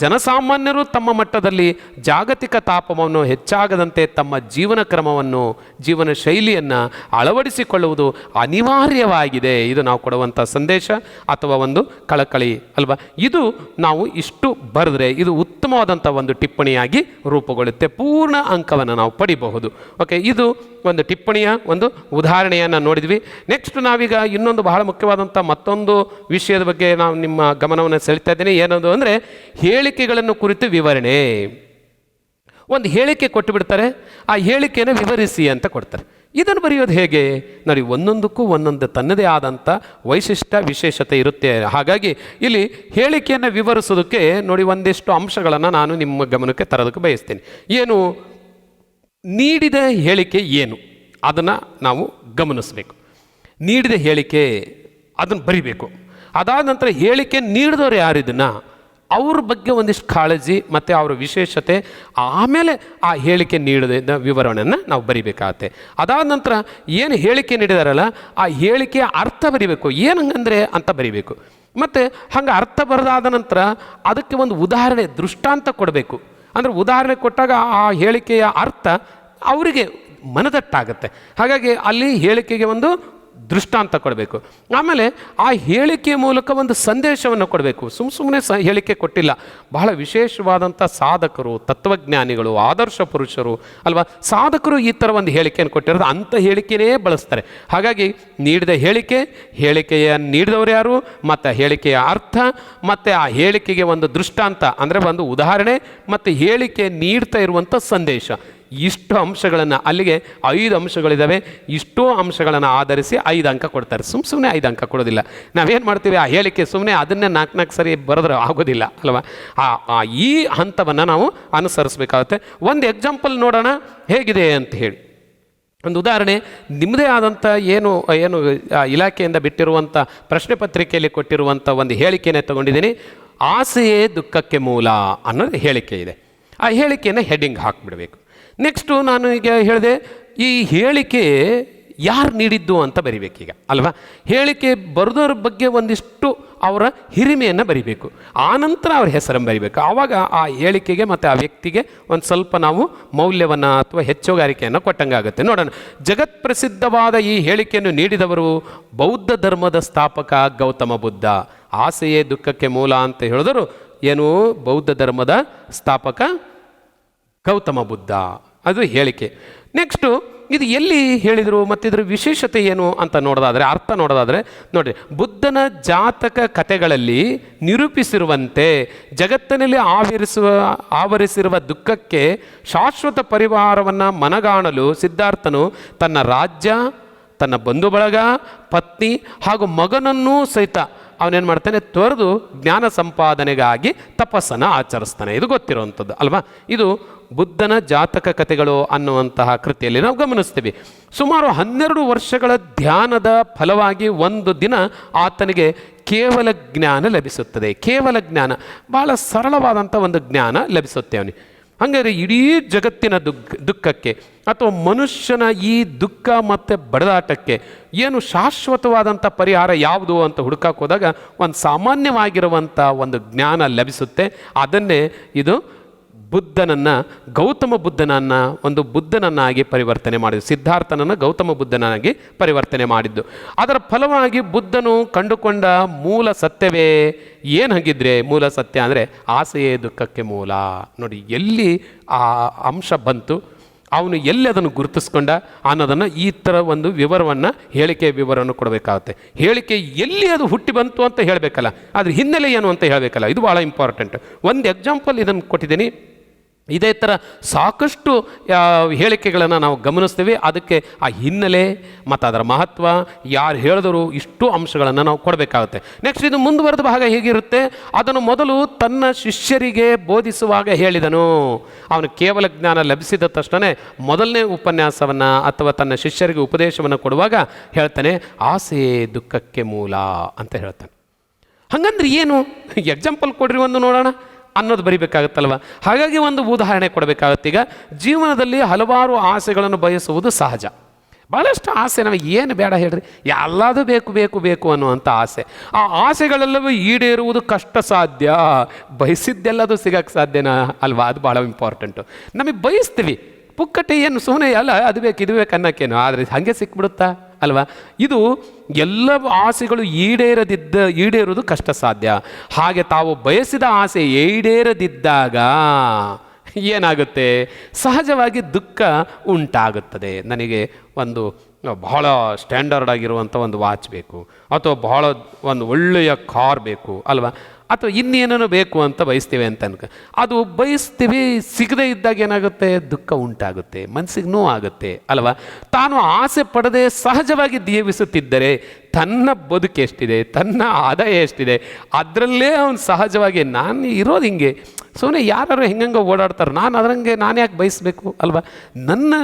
ಜನಸಾಮಾನ್ಯರು ತಮ್ಮ ಮಟ್ಟದಲ್ಲಿ ಜಾಗತಿಕ ತಾಪಮಾನವನ್ನು ಹೆಚ್ಚಾಗದಂತೆ ತಮ್ಮ ಜೀವನ ಕ್ರಮವನ್ನು ಜೀವನ ಶೈಲಿಯನ್ನು ಅಳವಡಿಸಿಕೊಳ್ಳುವುದು ಅನಿವಾರ್ಯವಾಗಿದೆ. ಇದು ನಾವು ಕೊಡುವಂಥ ಸಂದೇಶ ಅಥವಾ ಒಂದು ಕಳಕಳಿ ಅಲ್ವಾ. ಇದು ನಾವು ಇಷ್ಟು ಬರೆದ್ರೆ ಇದು ಉತ್ತಮವಾದಂಥ ಒಂದು ಟಿಪ್ಪಣಿಯಾಗಿ ರೂಪುಗೊಳ್ಳುತ್ತೆ. ಪೂರ್ಣ ಅಂಕವನ್ನು ನಾವು ಪಡಿಬಹುದು. ಓಕೆ, ಇದು ಒಂದು ಟಿಪ್ಪಣಿಯ ಒಂದು ಉದಾಹರಣೆಯನ್ನು ನೋಡಿದ್ವಿ. ನೆಕ್ಸ್ಟ್ ನಾವೀಗ ಇನ್ನೊಂದು ಬಹಳ ಮುಖ್ಯವಾದಂಥ ಮತ್ತೊಂದು ವಿಷಯದ ಬಗ್ಗೆ ನಾವು ನಿಮ್ಮ ಗಮನವನ್ನು ಸೆಳೀತಾ ಇದ್ದೀನಿ. ಏನದು ಅಂದರೆ ಹೇಳಿಕೆಗಳನ್ನು ಕುರಿತು ವಿವರಣೆ. ಒಂದು ಹೇಳಿಕೆ ಕೊಟ್ಟು ಬಿಡ್ತಾರೆ, ಆ ಹೇಳಿಕೆಯನ್ನು ವಿವರಿಸಿ ಅಂತ ಕೊಡ್ತಾರೆ. ಇದನ್ನು ಬರೆಯೋದು ಹೇಗೆ ನೋಡಿ, ಒಂದೊಂದಕ್ಕೂ ಒಂದೊಂದು ತನ್ನದೇ ಆದಂಥ ವೈಶಿಷ್ಟ್ಯ ವಿಶೇಷತೆ ಇರುತ್ತೆ. ಹಾಗಾಗಿ ಇಲ್ಲಿ ಹೇಳಿಕೆಯನ್ನು ವಿವರಿಸೋದಕ್ಕೆ ನೋಡಿ ಒಂದಿಷ್ಟು ಅಂಶಗಳನ್ನು ನಾನು ನಿಮ್ಮ ಗಮನಕ್ಕೆ ತರೋದಕ್ಕೆ ಬಯಸ್ತೀನಿ. ಏನು ನೀಡಿದ ಹೇಳಿಕೆ ಏನು ಅದನ್ನು ನಾವು ಗಮನಿಸಬೇಕು. ನೀಡಿದ ಹೇಳಿಕೆ ಅದನ್ನು ಬರಿಬೇಕು. ಅದಾದ ನಂತರ ಹೇಳಿಕೆ ನೀಡಿದವರು ಯಾರು ಇದನ್ನು ಅವ್ರ ಬಗ್ಗೆ ಒಂದಿಷ್ಟು ಕಾಳಜಿ ಮತ್ತು ಅವರ ವಿಶೇಷತೆ, ಆಮೇಲೆ ಆ ಹೇಳಿಕೆ ನೀಡಿದ ವಿವರಣೆಯನ್ನು ನಾವು ಬರಿಬೇಕಾಗತ್ತೆ. ಅದಾದ ನಂತರ ಏನು ಹೇಳಿಕೆ ನೀಡಿದಾರಲ್ಲ ಆ ಹೇಳಿಕೆಯ ಅರ್ಥ ಬರಿಬೇಕು. ಏನಂಗಂದರೆ ಅಂತ ಬರಿಬೇಕು. ಮತ್ತು ಹಂಗೆ ಅರ್ಥ ಬರೆದಾದ ನಂತರ ಅದಕ್ಕೆ ಒಂದು ಉದಾಹರಣೆ ದೃಷ್ಟಾಂತ ಕೊಡಬೇಕು. ಅಂದರೆ ಉದಾಹರಣೆ ಕೊಟ್ಟಾಗ ಆ ಹೇಳಿಕೆಯ ಅರ್ಥ ಅವರಿಗೆ ಮನದಟ್ಟಾಗುತ್ತೆ. ಹಾಗಾಗಿ ಅಲ್ಲಿ ಹೇಳಿಕೆಗೆ ಒಂದು ದೃಷ್ಟಾಂತ ಕೊಡಬೇಕು. ಆಮೇಲೆ ಆ ಹೇಳಿಕೆಯ ಮೂಲಕ ಒಂದು ಸಂದೇಶವನ್ನು ಕೊಡಬೇಕು. ಸುಮ್ಮನೆ ಹೇಳಿಕೆ ಕೊಟ್ಟಿಲ್ಲ. ಬಹಳ ವಿಶೇಷವಾದಂಥ ಸಾಧಕರು, ತತ್ವಜ್ಞಾನಿಗಳು, ಆದರ್ಶ ಪುರುಷರು ಅಲ್ವಾ, ಸಾಧಕರು ಈ ಥರ ಒಂದು ಹೇಳಿಕೆಯನ್ನು ಕೊಟ್ಟಿರೋದು ಅಂಥ ಹೇಳಿಕೆಯೇ ಬಳಸ್ತಾರೆ. ಹಾಗಾಗಿ ನೀಡಿದ ಹೇಳಿಕೆಯ ನೀಡಿದವರು ಯಾರು, ಮತ್ತು ಹೇಳಿಕೆಯ ಅರ್ಥ, ಮತ್ತು ಆ ಹೇಳಿಕೆಗೆ ಒಂದು ದೃಷ್ಟಾಂತ ಅಂದರೆ ಒಂದು ಉದಾಹರಣೆ, ಮತ್ತು ಹೇಳಿಕೆ ನೀಡ್ತಾ ಇರುವಂಥ ಸಂದೇಶ. ಇಷ್ಟು ಅಂಶಗಳನ್ನು, ಅಲ್ಲಿಗೆ 5 ಅಂಶಗಳಿದ್ದಾವೆ. ಇಷ್ಟೋ ಅಂಶಗಳನ್ನು ಆಧರಿಸಿ 5 ಅಂಕ ಕೊಡ್ತಾರೆ. ಸುಮ್ಮನೆ 5 ಅಂಕ ಕೊಡೋದಿಲ್ಲ. ನಾವೇನು ಮಾಡ್ತೀವಿ, ಆ ಹೇಳಿಕೆ ಸುಮ್ಮನೆ ಅದನ್ನೇ 4 ಸರಿ ಬರೆದ್ರೆ ಆಗೋದಿಲ್ಲ ಅಲ್ವಾ. ಈ ಹಂತವನ್ನು ನಾವು ಅನುಸರಿಸಬೇಕಾಗುತ್ತೆ. ಒಂದು ಎಕ್ಸಾಂಪಲ್ ನೋಡೋಣ ಹೇಗಿದೆ ಅಂತ ಹೇಳಿ. ಒಂದು ಉದಾಹರಣೆ, ನಿಮ್ಮದೇ ಆದಂಥ ಏನು ಇಲಾಖೆಯಿಂದ ಬಿಟ್ಟಿರುವಂಥ ಪ್ರಶ್ನೆ ಪತ್ರಿಕೆಯಲ್ಲಿ ಕೊಟ್ಟಿರುವಂಥ ಒಂದು ಹೇಳಿಕೆಯನ್ನು ತಗೊಂಡಿದ್ದೀನಿ. ಆಸೆಯೇ ದುಃಖಕ್ಕೆ ಮೂಲ ಅನ್ನೋದು ಹೇಳಿಕೆ ಇದೆ. ಆ ಹೇಳಿಕೆಯನ್ನು ಹೆಡ್ಡಿಂಗ್ ಹಾಕಿಬಿಡಬೇಕು. ನೆಕ್ಸ್ಟು ನಾನು ಈಗ ಹೇಳಿದೆ, ಈ ಹೇಳಿಕೆ ಯಾರು ನೀಡಿದ್ದು ಅಂತ ಬರಿಬೇಕೀಗ ಅಲ್ವಾ. ಹೇಳಿಕೆ ಬರೆದವ್ರ ಬಗ್ಗೆ ಒಂದಿಷ್ಟು ಅವರ ಹಿರಿಮೆಯನ್ನು ಬರಿಬೇಕು. ಆನಂತರ ಅವ್ರ ಹೆಸರನ್ನು ಬರಿಬೇಕು. ಆವಾಗ ಆ ಹೇಳಿಕೆಗೆ ಮತ್ತು ಆ ವ್ಯಕ್ತಿಗೆ ಒಂದು ಸ್ವಲ್ಪ ನಾವು ಮೌಲ್ಯವನ್ನು ಅಥವಾ ಹೆಚ್ಚುಗಾರಿಕೆಯನ್ನು ಕೊಟ್ಟಂಗಾಗುತ್ತೆ. ನೋಡೋಣ, ಜಗತ್ಪ್ರಸಿದ್ಧವಾದ ಈ ಹೇಳಿಕೆಯನ್ನು ನೀಡಿದವರು ಬೌದ್ಧ ಧರ್ಮದ ಸ್ಥಾಪಕ ಗೌತಮ ಬುದ್ಧ. ಆಸೆಯೇ ದುಃಖಕ್ಕೆ ಮೂಲ ಅಂತ ಹೇಳಿದರು ಏನು, ಬೌದ್ಧ ಧರ್ಮದ ಸ್ಥಾಪಕ ಗೌತಮ ಬುದ್ಧ. ಅದು ಹೇಳಿಕೆ. ನೆಕ್ಸ್ಟು ಇದು ಎಲ್ಲಿ ಹೇಳಿದರು ಮತ್ತು ಇದರ ವಿಶೇಷತೆ ಏನು ಅಂತ ನೋಡೋದಾದರೆ, ಅರ್ಥ ನೋಡೋದಾದರೆ ನೋಡಿ, ಬುದ್ಧನ ಜಾತಕ ಕಥೆಗಳಲ್ಲಿ ನಿರೂಪಿಸಿರುವಂತೆ ಜಗತ್ತಿನಲ್ಲಿ ಆವರಿಸಿರುವ ದುಃಖಕ್ಕೆ ಶಾಶ್ವತ ಪರಿಹಾರವನ್ನು ಮನಗಾಣಲು ಸಿದ್ಧಾರ್ಥನು ತನ್ನ ರಾಜ್ಯ, ತನ್ನ ಬಂಧು ಬಳಗ, ಪತ್ನಿ ಹಾಗೂ ಮಗನನ್ನೂ ಸಹಿತ ಅವನೇನು ಮಾಡ್ತಾನೆ, ತೊರೆದು ಜ್ಞಾನ ಸಂಪಾದನೆಗಾಗಿ ತಪಸ್ಸನ್ನು ಆಚರಿಸ್ತಾನೆ. ಇದು ಗೊತ್ತಿರುವಂಥದ್ದು ಅಲ್ವಾ. ಇದು ಬುದ್ಧನ ಜಾತಕ ಕಥೆಗಳು ಅನ್ನುವಂತಹ ಕೃತಿಯಲ್ಲಿ ನಾವು ಗಮನಿಸ್ತೀವಿ. ಸುಮಾರು 12 ವರ್ಷಗಳ ಧ್ಯಾನದ ಫಲವಾಗಿ ಒಂದು ದಿನ ಆತನಿಗೆ ಕೇವಲ ಜ್ಞಾನ ಲಭಿಸುತ್ತದೆ. ಕೇವಲ ಜ್ಞಾನ, ಬಹಳ ಸರಳವಾದಂಥ ಒಂದು ಜ್ಞಾನ ಲಭಿಸುತ್ತೆ ಅವನಿಗೆ. ಹಾಗಾದರೆ ಇಡೀ ಜಗತ್ತಿನ ದುಃಖಕ್ಕೆ ಅಥವಾ ಮನುಷ್ಯನ ಈ ದುಃಖ ಮತ್ತು ಬಡದಾಟಕ್ಕೆ ಏನು ಶಾಶ್ವತವಾದಂಥ ಪರಿಹಾರ ಯಾವುದು ಅಂತ ಹುಡುಕಕ್ಕೆ ಹೋದಾಗ ಒಂದು ಸಾಮಾನ್ಯವಾಗಿರುವಂಥ ಒಂದು ಜ್ಞಾನ ಲಭಿಸುತ್ತೆ. ಅದನ್ನೇ ಇದು ಬುದ್ಧನನ್ನು, ಗೌತಮ ಬುದ್ಧನನ್ನು ಒಂದು ಬುದ್ಧನನ್ನಾಗಿ ಪರಿವರ್ತನೆ ಮಾಡಿದ್ದು, ಸಿದ್ಧಾರ್ಥನನ್ನು ಗೌತಮ ಬುದ್ಧನಾಗಿ ಪರಿವರ್ತನೆ ಮಾಡಿದ್ದು. ಅದರ ಫಲವಾಗಿ ಬುದ್ಧನು ಕಂಡುಕೊಂಡ ಮೂಲ ಸತ್ಯವೇ ಏನು? ಹಾಗಿದ್ರೆ ಮೂಲ ಸತ್ಯ ಅಂದರೆ ಆಸೆಯೇ ದುಃಖಕ್ಕೆ ಮೂಲ. ನೋಡಿ, ಎಲ್ಲಿ ಆ ಅಂಶ ಬಂತು, ಅವನು ಎಲ್ಲಿ ಅದನ್ನು ಗುರುತಿಸ್ಕೊಂಡ ಅನ್ನೋದನ್ನು ಈ ಥರ ಒಂದು ವಿವರವನ್ನು, ಹೇಳಿಕೆ ವಿವರವನ್ನು ಕೊಡಬೇಕಾಗುತ್ತೆ. ಹೇಳಿಕೆ ಎಲ್ಲಿ ಅದು ಹುಟ್ಟಿ ಬಂತು ಅಂತ ಹೇಳಬೇಕಲ್ಲ, ಅದ್ರ ಹಿನ್ನೆಲೆ ಏನು ಅಂತ ಹೇಳಬೇಕಲ್ಲ, ಇದು ಭಾಳ ಇಂಪಾರ್ಟೆಂಟ್. ಒಂದು ಎಕ್ಸಾಂಪಲ್ ಇದನ್ನು ಕೊಟ್ಟಿದ್ದೀನಿ. ಇದೇ ಥರ ಸಾಕಷ್ಟು ಹೇಳಿಕೆಗಳನ್ನು ನಾವು ಗಮನಿಸ್ತೀವಿ. ಅದಕ್ಕೆ ಆ ಹಿನ್ನೆಲೆ ಮತ್ತು ಅದರ ಮಹತ್ವ, ಯಾರು ಹೇಳಿದರು, ಇಷ್ಟು ಅಂಶಗಳನ್ನು ನಾವು ಕೊಡಬೇಕಾಗುತ್ತೆ. ನೆಕ್ಸ್ಟ್ ಇದು ಮುಂದುವರೆದ ಭಾಗ ಹೇಗಿರುತ್ತೆ, ಅದನ್ನು ಮೊದಲು ತನ್ನ ಶಿಷ್ಯರಿಗೆ ಬೋಧಿಸುವಾಗ ಹೇಳಿದನು. ಅವನು ಕೇವಲ ಜ್ಞಾನ ಲಭಿಸಿದ ತಕ್ಷಣ ಮೊದಲನೇ ಉಪನ್ಯಾಸವನ್ನು ಅಥವಾ ತನ್ನ ಶಿಷ್ಯರಿಗೆ ಉಪದೇಶವನ್ನು ಕೊಡುವಾಗ ಹೇಳ್ತಾನೆ, ಆಸೆಯೇ ದುಃಖಕ್ಕೆ ಮೂಲ ಅಂತ ಹೇಳ್ತಾನೆ. ಹಾಗಂದ್ರೆ ಏನು? ಎಕ್ಸಾಂಪಲ್ ಕೊಡ್ರಿ ಒಂದು ನೋಡೋಣ ಅನ್ನೋದು ಬರಿಬೇಕಾಗುತ್ತಲ್ವ. ಹಾಗಾಗಿ ಒಂದು ಉದಾಹರಣೆ ಕೊಡಬೇಕಾಗುತ್ತೆ. ಈಗ ಜೀವನದಲ್ಲಿ ಹಲವಾರು ಆಸೆಗಳನ್ನು ಬಯಸುವುದು ಸಹಜ. ಭಾಳಷ್ಟು ಆಸೆ, ನಮಗೆ ಏನು ಬೇಡ ಹೇಳ್ರಿ, ಎಲ್ಲದೂ ಬೇಕು ಬೇಕು ಬೇಕು ಅನ್ನುವಂಥ ಆಸೆ. ಆ ಆಸೆಗಳೆಲ್ಲವೂ ಈಡೇರುವುದು ಕಷ್ಟ ಸಾಧ್ಯ. ಬಯಸಿದ್ದೆಲ್ಲದು ಸಿಗಕ್ಕೆ ಸಾಧ್ಯನಾ ಅಲ್ವಾ? ಅದು ಭಾಳ ಇಂಪಾರ್ಟೆಂಟು. ನಮಗೆ ಬಯಸ್ತೀವಿ, ಪುಕ್ಕಟ್ಟೆ ಏನು ಸುಮ್ಮನೆ ಅಲ್ಲ, ಅದು ಬೇಕು ಇದು ಬೇಕು ಅನ್ನೋಕ್ಕೇನು, ಆದರೆ ಹಾಗೆ ಸಿಕ್ಬಿಡುತ್ತಾ ಅಲ್ವಾ? ಇದು ಎಲ್ಲ ಆಸೆಗಳು ಈಡೇರೋದು ಕಷ್ಟ ಸಾಧ್ಯ. ಹಾಗೆ ತಾವು ಬಯಸಿದ ಆಸೆ ಈಡೇರದಿದ್ದಾಗ ಏನಾಗುತ್ತೆ? ಸಹಜವಾಗಿ ದುಃಖ ಉಂಟಾಗುತ್ತದೆ. ನನಗೆ ಒಂದು ಬಹಳ ಸ್ಟ್ಯಾಂಡರ್ಡ್ ಆಗಿರುವಂಥ ಒಂದು ವಾಚ್ ಬೇಕು, ಅಥವಾ ಬಹಳ ಒಂದು ಒಳ್ಳೆಯ ಕಾರ್ ಬೇಕು ಅಲ್ವಾ, ಅಥವಾ ಇನ್ನೇನೋ ಬೇಕು ಅಂತ ಬಯಸ್ತೀವಿ ಅಂತ ಅದು ಬಯಸ್ತೀವಿ, ಸಿಗದೇ ಇದ್ದಾಗ ಏನಾಗುತ್ತೆ? ದುಃಖ ಉಂಟಾಗುತ್ತೆ, ಮನಸ್ಸಿಗೆ ನೋವಾಗುತ್ತೆ ಅಲ್ವಾ. ತಾನು ಆಸೆ ಪಡದೆ ಸಹಜವಾಗಿ ಜೀವಿಸುತ್ತಿದ್ದರೆ ತನ್ನ ಬದುಕು ಎಷ್ಟಿದೆ, ತನ್ನ ಆದಾಯ ಎಷ್ಟಿದೆ, ಅದರಲ್ಲೇ ಅವನು ಸಹಜವಾಗಿ ನಾನು ಇರೋದು ಹಿಂಗೆ, ಸುಮ್ಮನೆ ಯಾರು ಹೆಂಗಂಗೆ ಓಡಾಡ್ತಾರೆ, ನಾನು ಅದರಂಗೆ ನಾನು ಯಾಕೆ ಬಯಸಬೇಕು ಅಲ್ವಾ. ನನ್ನ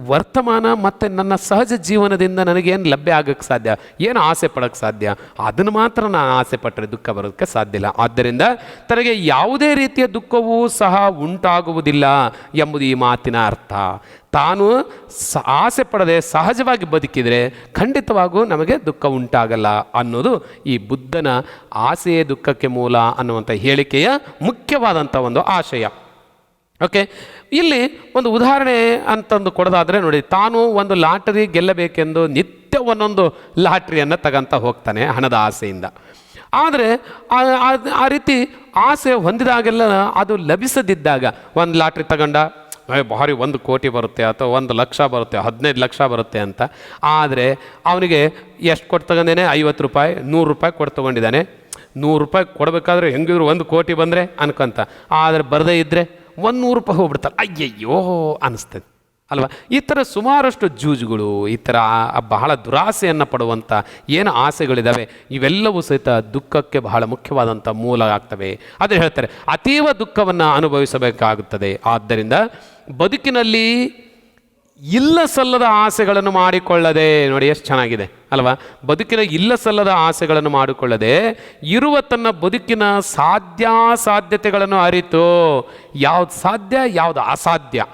ವರ್ತಮಾನ ಮತ್ತು ನನ್ನ ಸಹಜ ಜೀವನದಿಂದ ನನಗೇನು ಲಭ್ಯ ಆಗೋಕ್ಕೆ ಸಾಧ್ಯ, ಏನು ಆಸೆ ಪಡೋಕ್ಕೆ ಸಾಧ್ಯ, ಅದನ್ನು ಮಾತ್ರ ನಾನು ಆಸೆ ಪಟ್ಟರೆ ದುಃಖ ಬರೋದಕ್ಕೆ ಸಾಧ್ಯ ಇಲ್ಲ. ಆದ್ದರಿಂದ ತನಗೆ ಯಾವುದೇ ರೀತಿಯ ದುಃಖವೂ ಸಹ ಉಂಟಾಗುವುದಿಲ್ಲ ಎಂಬುದು ಈ ಮಾತಿನ ಅರ್ಥ. ತಾನು ಆಸೆ ಪಡದೆ ಸಹಜವಾಗಿ ಬದುಕಿದರೆ ಖಂಡಿತವಾಗೂ ನಮಗೆ ದುಃಖ ಉಂಟಾಗಲ್ಲ ಅನ್ನೋದು ಈ ಬುದ್ಧನ ಆಸೆಯೇ ದುಃಖಕ್ಕೆ ಮೂಲ ಅನ್ನುವಂಥ ಹೇಳಿಕೆಯ ಮುಖ್ಯವಾದಂಥ ಒಂದು ಆಶಯ. ಓಕೆ, ಇಲ್ಲಿ ಒಂದು ಉದಾಹರಣೆ ಅಂತಂದು ಕೊಡೋದಾದರೆ ನೋಡಿ, ತಾನು ಒಂದು ಲಾಟರಿ ಗೆಲ್ಲಬೇಕೆಂದು ನಿತ್ಯ ಒಂದೊಂದು ಲಾಟ್ರಿಯನ್ನು ತಗೊಂತ ಹೋಗ್ತಾನೆ ಹಣದ ಆಸೆಯಿಂದ. ಆದರೆ ಆ ರೀತಿ ಆಸೆ ಹೊಂದಿದಾಗೆಲ್ಲ ಅದು ಲಭಿಸದಿದ್ದಾಗ, ಒಂದು ಲಾಟ್ರಿ ತಗೊಂಡ ಭಾರಿ 1 ಕೋಟಿ ಬರುತ್ತೆ ಅಥವಾ 1 ಲಕ್ಷ ಬರುತ್ತೆ, 15 ಲಕ್ಷ ಬರುತ್ತೆ ಅಂತ. ಆದರೆ ಅವನಿಗೆ ಎಷ್ಟು ಕೊಟ್ಟು ತಗೊಂಡೇನೆ? 50 ರೂಪಾಯಿ 100 ರೂಪಾಯಿ ಕೊಟ್ಟು ತೊಗೊಂಡಿದ್ದಾನೆ. 100 ರೂಪಾಯಿ ಕೊಡಬೇಕಾದ್ರೆ ಹೆಂಗಿದ್ರು 1 ಕೋಟಿ ಬಂದರೆ ಅನ್ಕೊಂತ, ಆದರೆ ಬರದೇ ಇದ್ದರೆ 100 ರೂಪಾಯಿ ಹೋಗ್ಬಿಡ್ತಾರೆ, ಅಯ್ಯಯ್ಯೋ ಅನ್ನಿಸ್ತದೆ ಅಲ್ವಾ. ಈ ಥರ ಸುಮಾರಷ್ಟು ಜೂಜುಗಳು, ಈ ಥರ ಬಹಳ ದುರಾಸೆಯನ್ನು ಪಡುವಂಥ ಏನು ಆಸೆಗಳಿದ್ದಾವೆ, ಇವೆಲ್ಲವೂ ಸಹಿತ ದುಃಖಕ್ಕೆ ಬಹಳ ಮುಖ್ಯವಾದಂಥ ಮೂಲ ಆಗ್ತವೆ. ಅದೇ ಹೇಳ್ತಾರೆ, ಅತೀವ ದುಃಖವನ್ನು ಅನುಭವಿಸಬೇಕಾಗುತ್ತದೆ. ಆದ್ದರಿಂದ ಬದುಕಿನಲ್ಲಿ ಇಲ್ಲ ಸಲ್ಲದ ಆಸೆಗಳನ್ನು ಮಾಡಿಕೊಳ್ಳದೆ, ನೋಡಿ ಎಷ್ಟು ಚೆನ್ನಾಗಿದೆ ಅಲ್ವಾ, ಬದುಕಿನ ಇಲ್ಲ ಸಲ್ಲದ ಆಸೆಗಳನ್ನು ಮಾಡಿಕೊಳ್ಳದೆ ಇರುವ ತನ್ನ ಬದುಕಿನ ಸಾಧ್ಯತೆಗಳನ್ನು ಅರಿತು, ಯಾವ್ದು ಸಾಧ್ಯ ಯಾವುದು ಅಸಾಧ್ಯ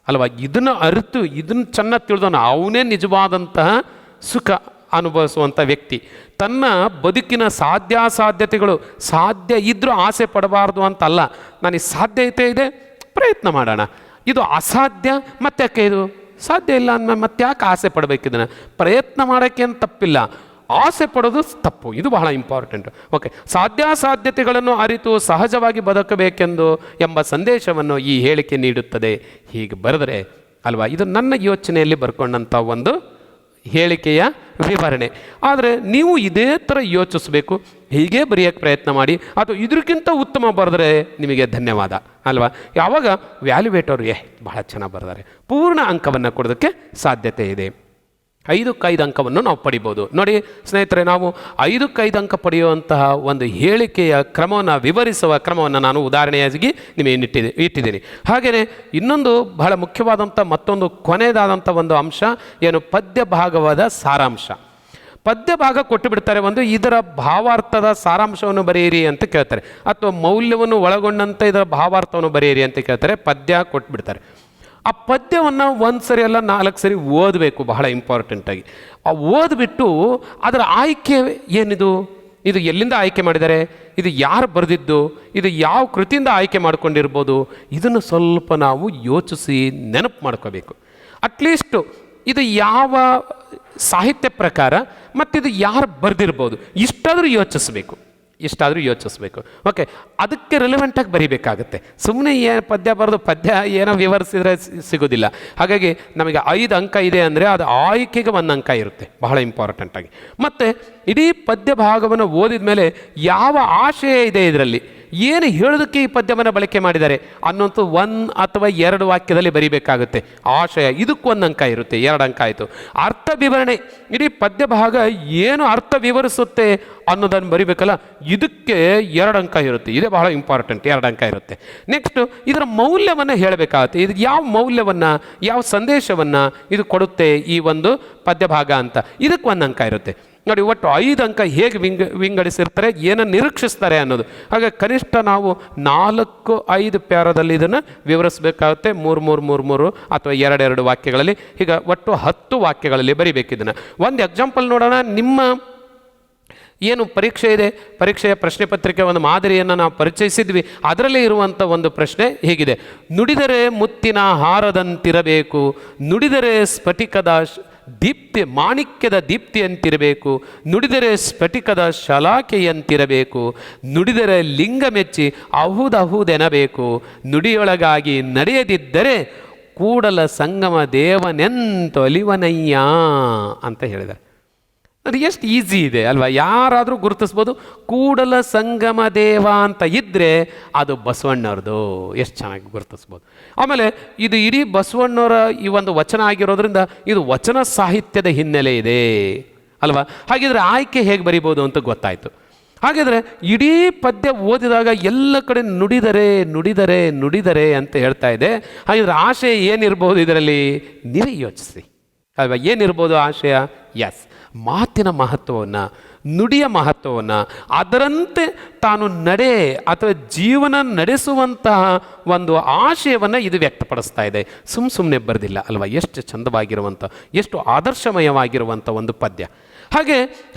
ಅಲ್ವಾ, ಇದನ್ನು ಅರಿತು ಇದನ್ನು ಚೆನ್ನಾಗಿ ತಿಳಿದವನು ಅವನೇ ನಿಜವಾದಂತಹ ಸುಖ ಅನುಭವಿಸುವಂಥ ವ್ಯಕ್ತಿ. ತನ್ನ ಬದುಕಿನ ಸಾಧ್ಯತೆಗಳು ಸಾಧ್ಯ ಇದ್ದರೂ ಆಸೆ ಪಡಬಾರ್ದು ಅಂತಲ್ಲ. ನನಗೆ ಸಾಧ್ಯತೆ ಇದೆ, ಪ್ರಯತ್ನ ಮಾಡೋಣ. ಇದು ಅಸಾಧ್ಯ, ಮತ್ತೆ ಯಾಕೆ ಇದು ಸಾಧ್ಯ ಇಲ್ಲ ಅಂದ ಮತ್ತೆ ಯಾಕೆ ಆಸೆ ಪಡಬೇಕಿದನ್ನು? ಪ್ರಯತ್ನ ಮಾಡೋಕ್ಕೆ ಏನು ತಪ್ಪಿಲ್ಲ, ಆಸೆ ಪಡೋದು ತಪ್ಪು. ಇದು ಬಹಳ ಇಂಪಾರ್ಟೆಂಟ್. ಓಕೆ, ಸಾಧ್ಯತೆಗಳನ್ನು ಅರಿತು ಸಹಜವಾಗಿ ಬದುಕಬೇಕೆಂದು ಎಂಬ ಸಂದೇಶವನ್ನು ಈ ಹೇಳಿಕೆ ನೀಡುತ್ತದೆ. ಹೀಗೆ ಬರೆದರೆ ಅಲ್ವಾ. ಇದು ನನ್ನ ಯೋಚನೆಯಲ್ಲಿ ಬರ್ಕೊಂಡಂಥ ಒಂದು ಹೇಳಿಕೆಯ ವಿವರಣೆ. ಆದರೆ ನೀವು ಇದೇ ಥರ ಯೋಚಿಸಬೇಕು, ಹೀಗೆ ಬರೆಯೋಕ್ಕೆ ಪ್ರಯತ್ನ ಮಾಡಿ, ಅಥವಾ ಇದಕ್ಕಿಂತ ಉತ್ತಮ ಬರೆದ್ರೆ ನಿಮಗೆ ಧನ್ಯವಾದ ಅಲ್ವಾ. ಯಾವಾಗ ವ್ಯಾಲ್ಯುವೇಟರು ಬಹಳ ಚೆನ್ನಾಗಿ ಬರೆದಾರೆ, ಪೂರ್ಣ ಅಂಕವನ್ನು ಕೊಡೋದಕ್ಕೆ ಸಾಧ್ಯತೆ ಇದೆ. 5 ಅಂಕವನ್ನು ನಾವು ಪಡಿಬೋದು. ನೋಡಿ ಸ್ನೇಹಿತರೆ, ನಾವು 5 ಅಂಕ ಪಡೆಯುವಂತಹ ಒಂದು ಹೇಳಿಕೆಯ ಕ್ರಮವನ್ನು ವಿವರಿಸುವ ಕ್ರಮವನ್ನು ನಾನು ಉದಾಹರಣೆಯಾಗಿ ನಿಮಗೆ ಇಟ್ಟಿದ್ದೀನಿ. ಹಾಗೆಯೇ ಇನ್ನೊಂದು ಬಹಳ ಮುಖ್ಯವಾದಂಥ ಮತ್ತೊಂದು ಕೊನೆಯದಾದಂಥ ಒಂದು ಅಂಶ ಏನು, ಪದ್ಯ ಭಾಗವಾದ ಸಾರಾಂಶ. ಪದ್ಯ ಭಾಗ ಕೊಟ್ಟು ಬಿಡ್ತಾರೆ, ಇದರ ಭಾವಾರ್ಥದ ಸಾರಾಂಶವನ್ನು ಬರೆಯಿರಿ ಅಂತ ಕೇಳ್ತಾರೆ, ಅಥವಾ ಮೌಲ್ಯವನ್ನು ಒಳಗೊಂಡಂತೆ ಇದರ ಭಾವಾರ್ಥವನ್ನು ಬರೆಯಿರಿ ಅಂತ ಕೇಳ್ತಾರೆ. ಪದ್ಯ ಕೊಟ್ಬಿಡ್ತಾರೆ. ಆ ಪದ್ಯವನ್ನು 1 ಸರಿ ಅಲ್ಲ 4 ಸರಿ ಓದಬೇಕು, ಬಹಳ ಇಂಪಾರ್ಟೆಂಟಾಗಿ. ಆ ಓದ್ಬಿಟ್ಟು ಅದರ ಆಯ್ಕೆ ಏನಿದು, ಇದು ಎಲ್ಲಿಂದ ಆಯ್ಕೆ ಮಾಡಿದ್ದಾರೆ, ಇದು ಯಾರು ಬರೆದಿದ್ದು, ಇದು ಯಾವ ಕೃತಿಯಿಂದ ಆಯ್ಕೆ ಮಾಡ್ಕೊಂಡಿರ್ಬೋದು, ಇದನ್ನು ಸ್ವಲ್ಪ ನಾವು ಯೋಚಿಸಿ ನೆನಪು ಮಾಡ್ಕೋಬೇಕು. ಅಟ್ಲೀಸ್ಟು ಇದು ಯಾವ ಸಾಹಿತ್ಯ ಪ್ರಕಾರ ಮತ್ತು ಇದು ಯಾರು ಬರೆದಿರ್ಬೋದು ಇಷ್ಟಾದರೂ ಯೋಚಿಸಬೇಕು. ಓಕೆ, ಅದಕ್ಕೆ ರಿಲೆವೆಂಟಾಗಿ ಬರೀಬೇಕಾಗುತ್ತೆ. ಸುಮ್ಮನೆ ಪದ್ಯ ಬರೆದು ಪದ್ಯ ಏನೋ ವಿವರಿಸಿದರೆ ಸಿಗೋದಿಲ್ಲ. ಹಾಗಾಗಿ ನಮಗೆ 5 ಅಂಕ ಇದೆ ಅಂದರೆ ಅದು ಆಯ್ಕೆಗೆ 1 ಅಂಕ ಇರುತ್ತೆ, ಬಹಳ ಇಂಪಾರ್ಟೆಂಟಾಗಿ. ಮತ್ತು ಇಡೀ ಪದ್ಯ ಭಾಗವನ್ನು ಓದಿದ ಮೇಲೆ ಯಾವ ಆಶಯ ಇದೆ, ಇದರಲ್ಲಿ ಏನು ಹೇಳೋದಕ್ಕೆ ಈ ಪದ್ಯವನ್ನು ಬಳಕೆ ಮಾಡಿದ್ದಾರೆ ಅನ್ನೋಂಥ 1 ಅಥವಾ 2 ವಾಕ್ಯದಲ್ಲಿ ಬರೀಬೇಕಾಗುತ್ತೆ. ಆಶಯ, ಇದಕ್ಕೆ 1 ಅಂಕ ಇರುತ್ತೆ, 2 ಅಂಕ ಆಯಿತು. ಅರ್ಥ ವಿವರಣೆ, ಇಡೀ ಪದ್ಯ ಭಾಗ ಏನು ಅರ್ಥ ವಿವರಿಸುತ್ತೆ ಅನ್ನೋದನ್ನು ಬರಿಬೇಕಲ್ಲ, ಇದಕ್ಕೆ 2 ಅಂಕ ಇರುತ್ತೆ. ಇದೇ ಬಹಳ ಇಂಪಾರ್ಟೆಂಟ್, 2 ಅಂಕ ಇರುತ್ತೆ. ನೆಕ್ಸ್ಟು ಇದರ ಮೌಲ್ಯವನ್ನು ಹೇಳಬೇಕಾಗುತ್ತೆ. ಇದು ಯಾವ ಮೌಲ್ಯವನ್ನು, ಯಾವ ಸಂದೇಶವನ್ನು ಇದು ಕೊಡುತ್ತೆ ಈ ಒಂದು ಪದ್ಯ ಭಾಗ ಅಂತ, ಇದಕ್ಕೆ 1 ಅಂಕ ಇರುತ್ತೆ. ನೋಡಿ, ಒಟ್ಟು 5 ಅಂಕ ಹೇಗೆ ವಿಂಗಡಿಸಿರ್ತಾರೆ, ಏನನ್ನು ನಿರೀಕ್ಷಿಸ್ತಾರೆ ಅನ್ನೋದು. ಹಾಗೆ ಕನಿಷ್ಠ ನಾವು 4-5 ಪ್ಯಾರದಲ್ಲಿ ಇದನ್ನು ವಿವರಿಸಬೇಕಾಗುತ್ತೆ. 3 ಅಥವಾ 2 ವಾಕ್ಯಗಳಲ್ಲಿ, ಹೀಗೆ ಒಟ್ಟು 10 ವಾಕ್ಯಗಳಲ್ಲಿ ಬರಿಬೇಕು ಇದನ್ನು. ಒಂದು ಎಕ್ಸಾಂಪಲ್ ನೋಡೋಣ. ನಿಮ್ಮ ಏನು ಪರೀಕ್ಷೆ ಇದೆ, ಪರೀಕ್ಷೆಯ ಪ್ರಶ್ನೆ ಪತ್ರಿಕೆ ಒಂದು ಮಾದರಿಯನ್ನು ನಾವು ಪರಿಚಯಿಸಿದ್ವಿ. ಅದರಲ್ಲಿ ಇರುವಂಥ ಒಂದು ಪ್ರಶ್ನೆ ಹೀಗಿದೆ: ನುಡಿದರೆ ಮುತ್ತಿನ ಹಾರದಂತಿರಬೇಕು, ನುಡಿದರೆ ಸ್ಫಟಿಕದ ದೀಪ್ತಿ ಮಾಣಿಕ್ಯದ ದೀಪ್ತಿಯಂತಿರಬೇಕು, ನುಡಿದರೆ ಸ್ಫಟಿಕದ ಶಲಾಕೆಯಂತಿರಬೇಕು, ನುಡಿದರೆ ಲಿಂಗ ಮೆಚ್ಚಿ ಅಹುದೆನಬೇಕು, ನುಡಿಯೊಳಗಾಗಿ ನಡೆಯದಿದ್ದರೆ ಕೂಡಲ ಸಂಗಮ ದೇವನೆಂತೊಲಿವನಯ್ಯ ಅಂತ ಹೇಳಿದ್ದಾರೆ. ಅದು ಎಷ್ಟು ಈಸಿ ಇದೆ ಅಲ್ವಾ, ಯಾರಾದರೂ ಗುರುತಿಸ್ಬೋದು. ಕೂಡಲ ಸಂಗಮ ದೇವ ಅಂತ ಇದ್ದರೆ ಅದು ಬಸವಣ್ಣವ್ರದ್ದು, ಎಷ್ಟು ಚೆನ್ನಾಗಿ ಗುರುತಿಸ್ಬೋದು. ಆಮೇಲೆ ಇದು ಇಡೀ ಬಸವಣ್ಣವರ ಈ ಒಂದು ವಚನ ಆಗಿರೋದ್ರಿಂದ ಇದು ವಚನ ಸಾಹಿತ್ಯದ ಹಿನ್ನೆಲೆ ಇದೆ ಅಲ್ವಾ. ಹಾಗಿದ್ರೆ ಆಯ್ಕೆ ಹೇಗೆ ಬರಿಬೋದು ಅಂತ ಗೊತ್ತಾಯಿತು. ಹಾಗಿದ್ರೆ ಇಡೀ ಪದ್ಯ ಓದಿದಾಗ ಎಲ್ಲ ಕಡೆ ನುಡಿದರೆ ಅಂತ ಹೇಳ್ತಾ ಇದೆ. ಹಾಗಿದ್ರೆ ಆಶಯ ಏನಿರ್ಬೋದು ಇದರಲ್ಲಿ, ನೀವೇ ಯೋಚಿಸಿ ಅಲ್ವಾ. ಏನಿರ್ಬೋದು ಆಶಯ? ಮಾತಿನ ಮಹತ್ವವನ್ನು, ನುಡಿಯ ಮಹತ್ವವನ್ನು, ಅದರಂತೆ ತಾನು ಅಥವಾ ಜೀವನ ನಡೆಸುವಂತಹ ಒಂದು ಆಶಯವನ್ನು ಇದು ವ್ಯಕ್ತಪಡಿಸ್ತಾ ಇದೆ. ಸುಮ್ಮನೆ ಬರೆದಿಲ್ಲ ಅಲ್ವಾ. ಎಷ್ಟು ಚಂದವಾಗಿರುವಂಥ, ಎಷ್ಟು ಆದರ್ಶಮಯವಾಗಿರುವಂಥ ಒಂದು ಪದ್ಯ.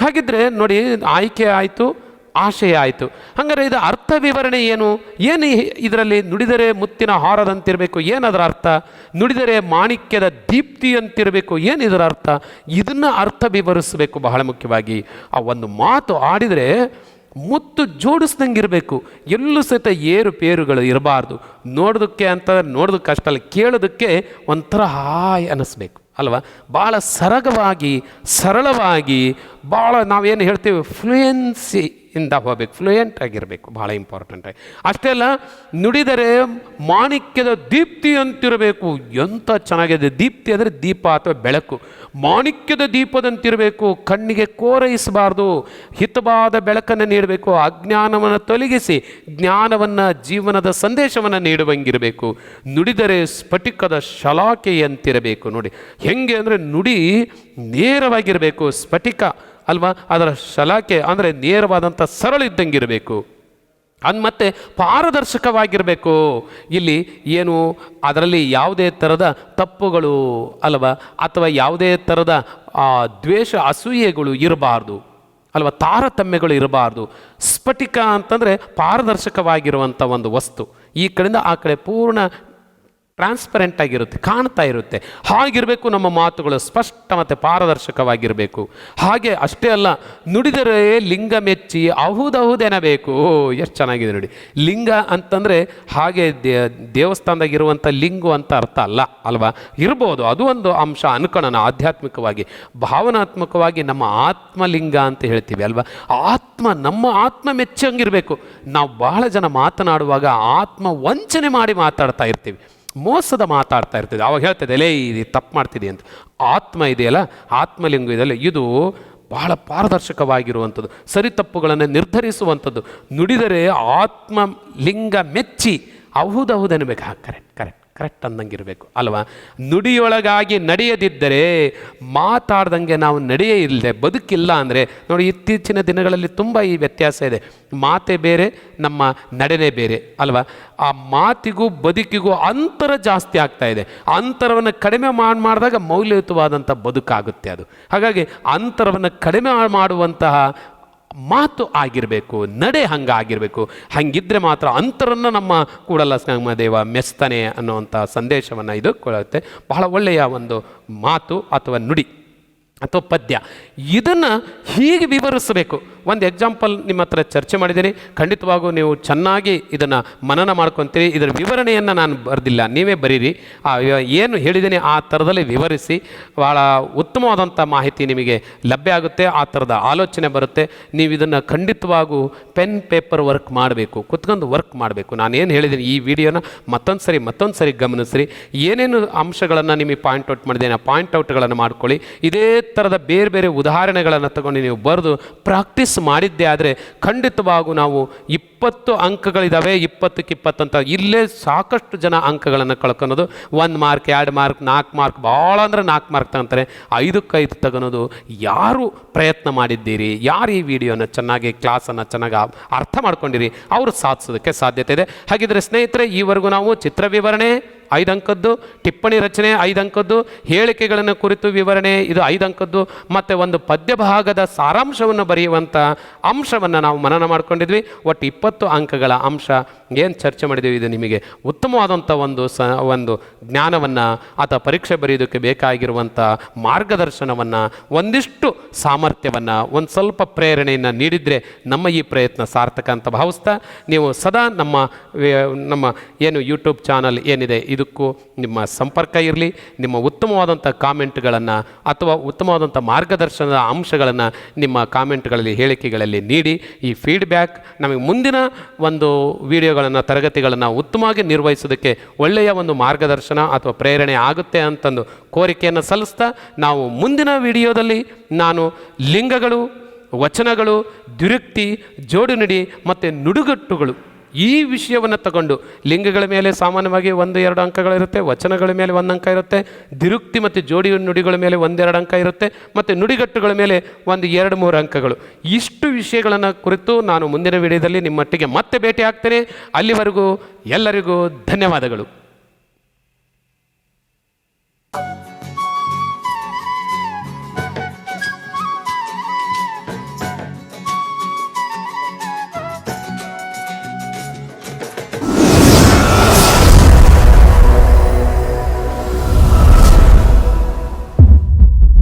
ಹಾಗಿದ್ರೆ ನೋಡಿ, ಆಯ್ಕೆ ಆಯಿತು, ಆಶಯ ಆಯಿತು. ಹಾಗಾದರೆ ಇದು ಅರ್ಥ ವಿವರಣೆ ಏನು ಇದರಲ್ಲಿ? ನುಡಿದರೆ ಮುತ್ತಿನ ಹಾರದಂತಿರಬೇಕು, ಏನದರ ಅರ್ಥ? ನುಡಿದರೆ ಮಾಣಿಕ್ಯದ ದೀಪ್ತಿ ಅಂತಿರಬೇಕು, ಇದರ ಅರ್ಥ? ಇದನ್ನು ಅರ್ಥ ವಿವರಿಸಬೇಕು. ಬಹಳ ಮುಖ್ಯವಾಗಿ ಆ ಒಂದು ಮಾತು ಆಡಿದರೆ ಮುತ್ತು ಜೋಡಿಸ್ದಂಗೆ ಇರಬೇಕು, ಎಲ್ಲೂ ಸಹಿತ ಏರುಪೇರುಗಳು ಇರಬಾರ್ದು. ನೋಡೋದಕ್ಕೆ ಅಷ್ಟಲ್ಲ, ಕೇಳೋದಕ್ಕೆ ಒಂಥರ ಹಾಯ್ ಅನ್ನಿಸ್ಬೇಕು ಅಲ್ವಾ. ಭಾಳ ಸರಳವಾಗಿ ಭಾಳ ನಾವೇನು ಹೇಳ್ತೀವಿ ಫ್ಲೂಯೆನ್ಸಿ ಇಂದ ಹೋಗ್ಬೇಕು, ಫ್ಲೂಯೆಂಟ್ ಆಗಿರಬೇಕು, ಭಾಳ ಇಂಪಾರ್ಟೆಂಟಾಗಿ. ಅಷ್ಟೇ ಅಲ್ಲ, ನುಡಿದರೆ ಮಾಣಿಕ್ಯದ ದೀಪ್ತಿ ಅಂತಿರಬೇಕು. ಎಂಥ ಚೆನ್ನಾಗಿದೆ! ದೀಪ್ತಿ ಅಂದರೆ ದೀಪ ಅಥವಾ ಬೆಳಕು. ಮಾಣಿಕ್ಯದ ದೀಪದಂತಿರಬೇಕು, ಕಣ್ಣಿಗೆ ಕೋರೈಸಬಾರ್ದು, ಹಿತವಾದ ಬೆಳಕನ್ನು ನೀಡಬೇಕು, ಅಜ್ಞಾನವನ್ನು ತೊಲಗಿಸಿ ಜ್ಞಾನವನ್ನು, ಜೀವನದ ಸಂದೇಶವನ್ನು ನೀಡುವಂಗಿರಬೇಕು. ನುಡಿದರೆ ಸ್ಫಟಿಕದ ಶಲಾಕೆಯಂತಿರಬೇಕು. ನೋಡಿ ಹೆಂಗೆ ಅಂದರೆ, ನುಡಿ ನೇರವಾಗಿರಬೇಕು, ಸ್ಫಟಿಕ ಅಲ್ವಾ, ಅದರ ಶಲಾಕೆ ಅಂದರೆ ನೇರವಾದಂಥ ಸರಳ ಇದ್ದಂಗಿರಬೇಕು. ಮತ್ತೆ ಪಾರದರ್ಶಕವಾಗಿರಬೇಕು. ಇಲ್ಲಿ ಏನು ಅದರಲ್ಲಿ ಯಾವುದೇ ಥರದ ತಪ್ಪುಗಳು ಅಲ್ವಾ, ಅಥವಾ ಯಾವುದೇ ಥರದ ದ್ವೇಷ ಅಸೂಯೆಗಳು ಇರಬಾರ್ದು ಅಲ್ವಾ, ತಾರತಮ್ಯಗಳು ಇರಬಾರ್ದು. ಸ್ಫಟಿಕ ಅಂತಂದರೆ ಪಾರದರ್ಶಕವಾಗಿರುವಂಥ ಒಂದು ವಸ್ತು, ಈ ಕಡೆಯಿಂದ ಆ ಕಡೆ ಪೂರ್ಣ ಟ್ರಾನ್ಸ್ಪರೆಂಟ್ ಆಗಿರುತ್ತೆ, ಕಾಣ್ತಾ ಇರುತ್ತೆ. ಹಾಗಿರಬೇಕು ನಮ್ಮ ಮಾತುಗಳು, ಸ್ಪಷ್ಟ ಮತ್ತು ಪಾರದರ್ಶಕವಾಗಿರಬೇಕು. ಹಾಗೆ ಅಷ್ಟೇ ಅಲ್ಲ, ನುಡಿದರೆ ಲಿಂಗ ಮೆಚ್ಚಿ ಅಹುದಹುದೆನಬೇಕು. ಎಷ್ಟು ಚೆನ್ನಾಗಿದೆ ನೋಡಿ. ಲಿಂಗ ಅಂತಂದರೆ ಹಾಗೆ ದೇವಸ್ಥಾನದಾಗಿರುವಂಥ ಲಿಂಗು ಅಂತ ಅರ್ಥ ಅಲ್ಲ ಅಲ್ವಾ? ಇರ್ಬೋದು, ಅದು ಒಂದು ಅಂಶ ಅನ್ಕೊಳ್ಳೋಣ. ಆಧ್ಯಾತ್ಮಿಕವಾಗಿ ಭಾವನಾತ್ಮಕವಾಗಿ ನಮ್ಮ ಆತ್ಮಲಿಂಗ ಅಂತ ಹೇಳ್ತೀವಿ ಅಲ್ವಾ? ನಮ್ಮ ಆತ್ಮ ಮೆಚ್ಚಂಗಿರಬೇಕು. ನಾವು ಬಹಳ ಜನ ಮಾತನಾಡುವಾಗ ಆತ್ಮ ವಂಚನೆ ಮಾಡಿ ಮಾತಾಡ್ತಾ ಇರ್ತೀವಿ, ಮೋಸದ ಮಾತಾಡ್ತಾ ಇರ್ತೀವಿ. ಅವಾಗ ಹೇಳ್ತದೆ, ಎಲೇ ಇದು ತಪ್ಪು ಮಾಡ್ತಿದೆ ಅಂತ. ಆತ್ಮ ಇದೆಯಲ್ಲ, ಆತ್ಮಲಿಂಗ ಇದೆಯಲ್ಲ, ಇದು ಬಹಳ ಪಾರದರ್ಶಕವಾಗಿರುವಂಥದ್ದು, ಸರಿ ತಪ್ಪುಗಳನ್ನು ನಿರ್ಧರಿಸುವಂಥದ್ದು. ನುಡಿದರೆ ಆತ್ಮಲಿಂಗ ಮೆಚ್ಚಿ ಅಹುದಹುದನ್ಬೇಕು. ಕರೆಕ್ಟ್ ಅಂದಂಗಿರಬೇಕು ಅಲ್ವಾ? ನುಡಿಯೊಳಗಾಗಿ ನಡೆಯದಿದ್ದರೆ ಮಾತಾಡ್ದಂಗೆ ನಾವು ನಡೆಯೇ ಇಲ್ಲದೆ ಬದುಕಿಲ್ಲ ಅಂದರೆ ನೋಡಿ, ಇತ್ತೀಚಿನ ದಿನಗಳಲ್ಲಿ ತುಂಬ ಈ ವ್ಯತ್ಯಾಸ ಇದೆ. ಮಾತೇ ಬೇರೆ, ನಮ್ಮ ನಡೆನೇ ಬೇರೆ ಅಲ್ವಾ? ಆ ಮಾತಿಗೂ ಬದುಕಿಗೂ ಅಂತರ ಜಾಸ್ತಿ ಆಗ್ತಾ ಇದೆ. ಅಂತರವನ್ನು ಕಡಿಮೆ ಮಾಡಿದಾಗ ಮೌಲ್ಯಯುತವಾದಂಥ ಬದುಕಾಗುತ್ತೆ ಅದು. ಹಾಗಾಗಿ ಅಂತರವನ್ನು ಕಡಿಮೆ ಮಾಡುವಂತಹ ಮಾತು ಆಗಿರಬೇಕು, ನಡೆ ಹಂಗಾಗಿರಬೇಕು. ಹಂಗಿದ್ರೆ ಮಾತ್ರ ಅಂತರನ್ನು ನಮ್ಮ ಕೂಡಲ ಸಂಗಮದೇವ ಮೆಸ್ತಾನೆ ಅನ್ನುವಂಥ ಸಂದೇಶವನ್ನು ಇದು ಕೊಡುತ್ತೆ. ಬಹಳ ಒಳ್ಳೆಯ ಒಂದು ಮಾತು ಅಥವಾ ನುಡಿ ಅಥವಾ ಪದ್ಯ. ಇದನ್ನು ಹೀಗೆ ವಿವರಿಸಬೇಕು. ಒಂದು ಎಕ್ಸಾಂಪಲ್ ನಿಮ್ಮ ಹತ್ರ ಚರ್ಚೆ ಮಾಡಿದ್ದೀನಿ, ಖಂಡಿತವಾಗೂ ನೀವು ಚೆನ್ನಾಗಿ ಇದನ್ನು ಮನನ ಮಾಡ್ಕೊತೀರಿ. ಇದರ ವಿವರಣೆಯನ್ನು ನಾನು ಬರೆದಿಲ್ಲ, ನೀವೇ ಬರೀರಿ. ಏನು ಹೇಳಿದ್ದೀನಿ ಆ ಥರದಲ್ಲಿ ವಿವರಿಸಿ, ಭಾಳ ಉತ್ತಮವಾದಂಥ ಮಾಹಿತಿ ನಿಮಗೆ ಲಭ್ಯ ಆಗುತ್ತೆ. ಆ ಥರದ ಆಲೋಚನೆ ಬರುತ್ತೆ. ನೀವು ಇದನ್ನು ಖಂಡಿತವಾಗೂ ಪೆನ್ ಪೇಪರ್ ವರ್ಕ್ ಮಾಡಬೇಕು, ಕುತ್ಕೊಂಡು ವರ್ಕ್ ಮಾಡಬೇಕು. ನಾನೇನು ಹೇಳಿದ್ದೀನಿ ಈ ವಿಡಿಯೋನ ಮತ್ತೊಂದು ಸರಿ ಗಮನಿಸ್ರಿ. ಏನೇನು ಅಂಶಗಳನ್ನು ನಿಮಗೆ ಪಾಯಿಂಟ್ ಔಟ್ ಮಾಡಿದ್ದೇನೆ, ಆ ಪಾಯಿಂಟ್ ಔಟ್ಗಳನ್ನು ಮಾಡ್ಕೊಳ್ಳಿ. ಇದೇ ಥರದ ಬೇರೆ ಬೇರೆ ಉದಾಹರಣೆಗಳನ್ನು ತಗೊಂಡು ನೀವು ಬರೆದು ಪ್ರಾಕ್ಟೀಸ್ ಮಾಡಿದ್ದೆ ಆದರೆ ಖಂಡಿತವಾಗೂ ನಾವು 20 ಅಂಕಗಳಿದ್ದಾವೆ, 20ಕ್ಕೆ 20 ಅಂತ ಇಲ್ಲೇ ಸಾಕಷ್ಟು ಜನ ಅಂಕಗಳನ್ನು ಕಳ್ಕೊಳೋದು. 1 ಮಾರ್ಕ್, 2 ಮಾರ್ಕ್, 4 ಮಾರ್ಕ್, ಭಾಳ ಅಂದರೆ 4 ಮಾರ್ಕ್ ತಗೊಂತಾರೆ. 5ಕ್ಕೆ 5 ತಗೊಳೋದು. ಯಾರು ಪ್ರಯತ್ನ ಮಾಡಿದ್ದೀರಿ, ಯಾರು ಈ ವಿಡಿಯೋನ ಚೆನ್ನಾಗಿ ಕ್ಲಾಸನ್ನು ಚೆನ್ನಾಗಿ ಅರ್ಥ ಮಾಡ್ಕೊಂಡಿರಿ, ಅವರು ಸಾಧಿಸೋದಕ್ಕೆ ಸಾಧ್ಯತೆ ಇದೆ. ಹಾಗಿದ್ರೆ ಸ್ನೇಹಿತರೆ, ಈವರೆಗೂ ನಾವು ಚಿತ್ರ ವಿವರಣೆ 5 ಅಂಕದ್ದು, ಟಿಪ್ಪಣಿ ರಚನೆ 5 ಅಂಕದ್ದು, ಹೇಳಿಕೆಗಳನ್ನು ಕುರಿತು ವಿವರಣೆ ಇದು 5 ಅಂಕದ್ದು, ಮತ್ತು ಒಂದು ಪದ್ಯ ಭಾಗದ ಸಾರಾಂಶವನ್ನು ಬರೆಯುವಂಥ ಅಂಶವನ್ನು ನಾವು ಮನನ ಮಾಡ್ಕೊಂಡಿದ್ವಿ. ಒಟ್ಟು 20 ಅಂಕಗಳ ಅಂಶ ಏನು ಚರ್ಚೆ ಮಾಡಿದ್ದೀವಿ. ಇದು ನಿಮಗೆ ಉತ್ತಮವಾದಂಥ ಒಂದು ಜ್ಞಾನವನ್ನು ಅಥವಾ ಪರೀಕ್ಷೆ ಬರೆಯೋದಕ್ಕೆ ಬೇಕಾಗಿರುವಂಥ ಮಾರ್ಗದರ್ಶನವನ್ನು, ಒಂದಿಷ್ಟು ಸಾಮರ್ಥ್ಯವನ್ನು, ಒಂದು ಸ್ವಲ್ಪ ಪ್ರೇರಣೆಯನ್ನು ನೀಡಿದರೆ ನಮ್ಮ ಈ ಪ್ರಯತ್ನ ಸಾರ್ಥಕ ಅಂತ ಭಾವಿಸ್ತಾ, ನೀವು ಸದಾ ನಮ್ಮ ಏನು ಯೂಟ್ಯೂಬ್ ಚಾನಲ್ ಏನಿದೆ ಇದಕ್ಕೂ ನಿಮ್ಮ ಸಂಪರ್ಕ ಇರಲಿ. ನಿಮ್ಮ ಉತ್ತಮವಾದಂಥ ಕಾಮೆಂಟ್ಗಳನ್ನು ಅಥವಾ ಉತ್ತಮವಾದಂಥ ಮಾರ್ಗದರ್ಶನದ ಅಂಶಗಳನ್ನು ನಿಮ್ಮ ಕಾಮೆಂಟ್ಗಳಲ್ಲಿ, ಹೇಳಿಕೆಗಳಲ್ಲಿ ನೀಡಿ. ಈ ಫೀಡ್ಬ್ಯಾಕ್ ನಮಗೆ ಮುಂದಿನ ಒಂದು ವಿಡಿಯೋಗಳನ್ನು, ತರಗತಿಗಳನ್ನು ಉತ್ತಮವಾಗಿ ನಿರ್ವಹಿಸೋದಕ್ಕೆ ಒಳ್ಳೆಯ ಒಂದು ಮಾರ್ಗದರ್ಶನ ಅಥವಾ ಪ್ರೇರಣೆ ಆಗುತ್ತೆ ಅಂತಂದು ಕೋರಿಕೆಯನ್ನು ಸಲ್ಲಿಸ್ತಾ, ನಾವು ಮುಂದಿನ ವಿಡಿಯೋದಲ್ಲಿ ನಾನು ಲಿಂಗಗಳು, ವಚನಗಳು, ದ್ವಿರುಕ್ತಿ, ಜೋಡುನುಡಿ ಮತ್ತು ನುಡಿಗಟ್ಟುಗಳು ಈ ವಿಷಯವನ್ನು ತಗೊಂಡು, ಲಿಂಗಗಳ ಮೇಲೆ ಸಾಮಾನ್ಯವಾಗಿ 1-2 ಅಂಕಗಳಿರುತ್ತೆ, ವಚನಗಳ ಮೇಲೆ 1 ಅಂಕ ಇರುತ್ತೆ, ದ್ವಿರುಕ್ತಿ ಮತ್ತು ಜೋಡಿ ನುಡಿಗಳ ಮೇಲೆ 1-2 ಅಂಕ ಇರುತ್ತೆ, ಮತ್ತು ನುಡಿಗಟ್ಟುಗಳ ಮೇಲೆ 1-2-3 ಅಂಕಗಳು. ಇಷ್ಟು ವಿಷಯಗಳನ್ನು ಕುರಿತು ನಾನು ಮುಂದಿನ ವಿಡಿಯೋದಲ್ಲಿ ನಿಮ್ಮೊಟ್ಟಿಗೆ ಮತ್ತೆ ಭೇಟಿ ಆಗ್ತೇನೆ. ಅಲ್ಲಿವರೆಗೂ ಎಲ್ಲರಿಗೂ ಧನ್ಯವಾದಗಳು.